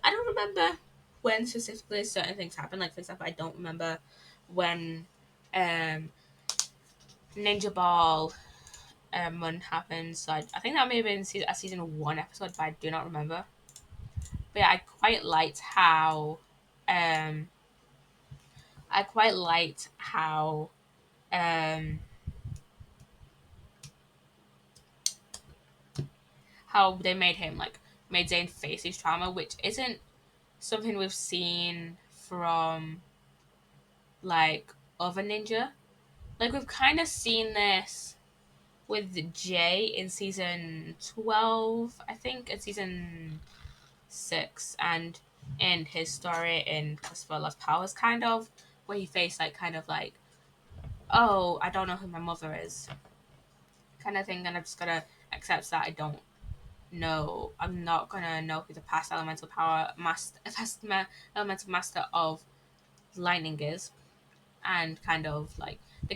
Speaker 1: I don't remember when specifically certain things happen. Like, for example, I don't remember when um, Ninja Ball one happens. So I think that may have been a season 1 episode, but I do not remember. But yeah, um I quite liked um how they made Zane face his trauma, which isn't something we've seen from like other ninja. Like we've kind of seen this with Jay in season 12, I think, in season 6, and in his story in Christopher Lost Powers, kind of, where he faced oh, I don't know who my mother is, kind of thing, and I'm just gonna accept that I don't know. I'm not gonna know who the past elemental master of lightning is, and they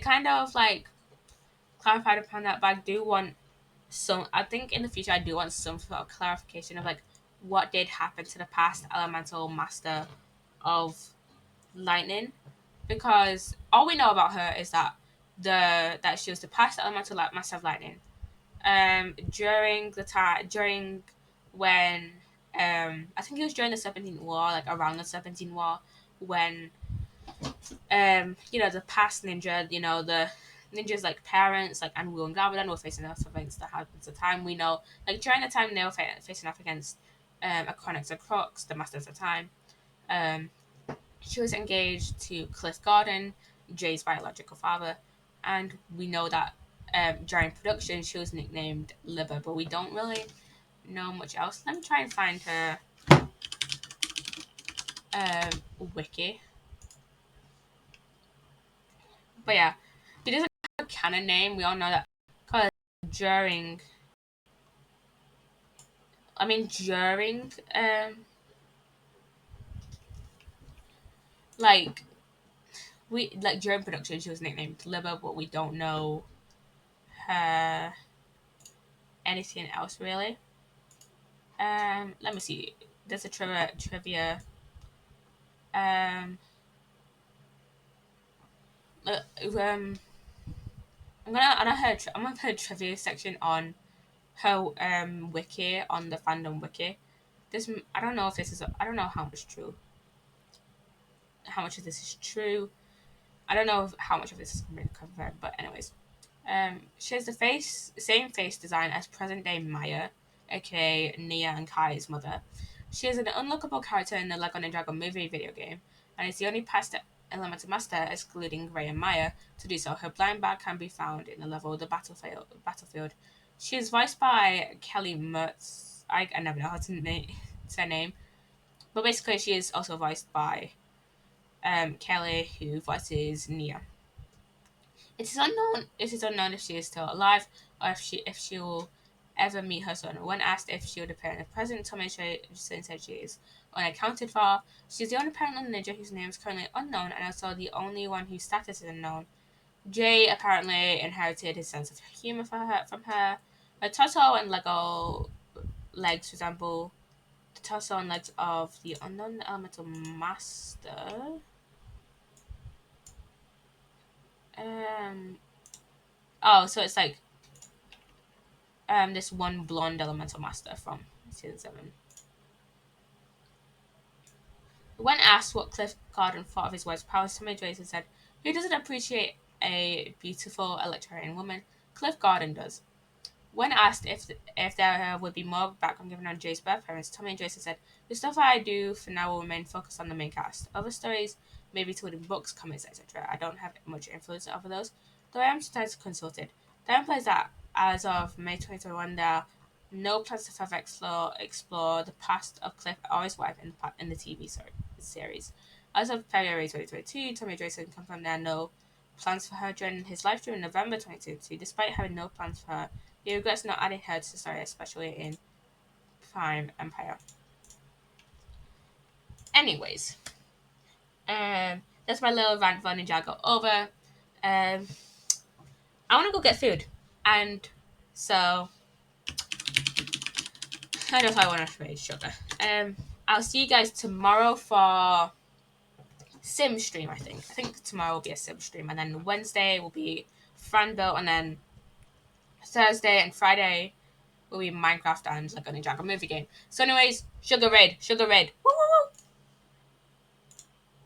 Speaker 1: clarified upon that, but I do want some. I think in the future I do want some sort of clarification of what did happen to the past elemental master of lightning, because all we know about her is that she was the past elemental master of lightning. During when I think it was during the 17th War, like around the 17th War, when the past ninja, the ninjas like parents, like Anwu and Gavadan were facing off against the happened at the time. We know, like during the time they were facing off against Achronix and Crux, the masters of the time. Um, she was engaged to Cliff Gordon, Jay's biological father, and we know that during production she was nicknamed Liver, but we don't really know much else. Let me try and find her wiki. But yeah, she doesn't have a canon name. We all know that because during, during like during production she was nicknamed Liver, but we don't know her anything else really. Let me see. There's a trivia. Um, uh, um, I'm gonna put a trivia section on her wiki, on the fandom wiki. I don't know if I don't know how much of this is true. I don't know how much of this is confirmed, but anyways, she has the same face design as present day Maya, aka Nia and Kai's mother. She is an unlockable character in the Lego Ninjago movie video game, and is the only past elemental master, excluding Ray and Maya, to do so. Her blind bag can be found in the level The Battlefield. She is voiced by Kelly Mertz. I never know how to say her name, but basically she is also voiced by Kelly, who voices Nia. It is unknown if she is still alive, or if she will ever meet her son. When asked if she would appear in the present, Tommy said she is unaccounted for. She is the only parent on the ninja whose name is currently unknown, and also the only one whose status is unknown. Jay apparently inherited his sense of humor from her. Her torso and Lego legs resemble the torso and legs of the unknown elemental master. Um. Oh, so it's this one blonde elemental master from season 7. When asked what Cliff Gordon thought of his wife's powers, Tommy Jason said, "Who doesn't appreciate a beautiful Electrarian woman? Cliff Gordon does." When asked if there would be more background given on Jay's birth parents, Tommy and Jason said, "The stuff I do for now will remain focused on the main cast. Other stories may be told in books, comics, etc. I don't have much influence over those, though I am sometimes consulted." That implies that as of May 2021, there are no plans to further explore the past of Cliff or his wife in the TV series. As of February 2022, Tommy Jason confirmed there are no plans for her during his life during November 2022. Despite having no plans for her, he regrets not adding her to the story, especially in Prime Empire. Anyways, that's my little rant for Ninjago over. I want to go get food, and so I don't know if I want to raise sugar. I'll see you guys tomorrow for sim stream. I think tomorrow will be a sim stream, and then Wednesday will be Franville, and then Thursday and Friday will be Minecraft and like a Ninjago movie game. So anyways, Sugar Red. Woo!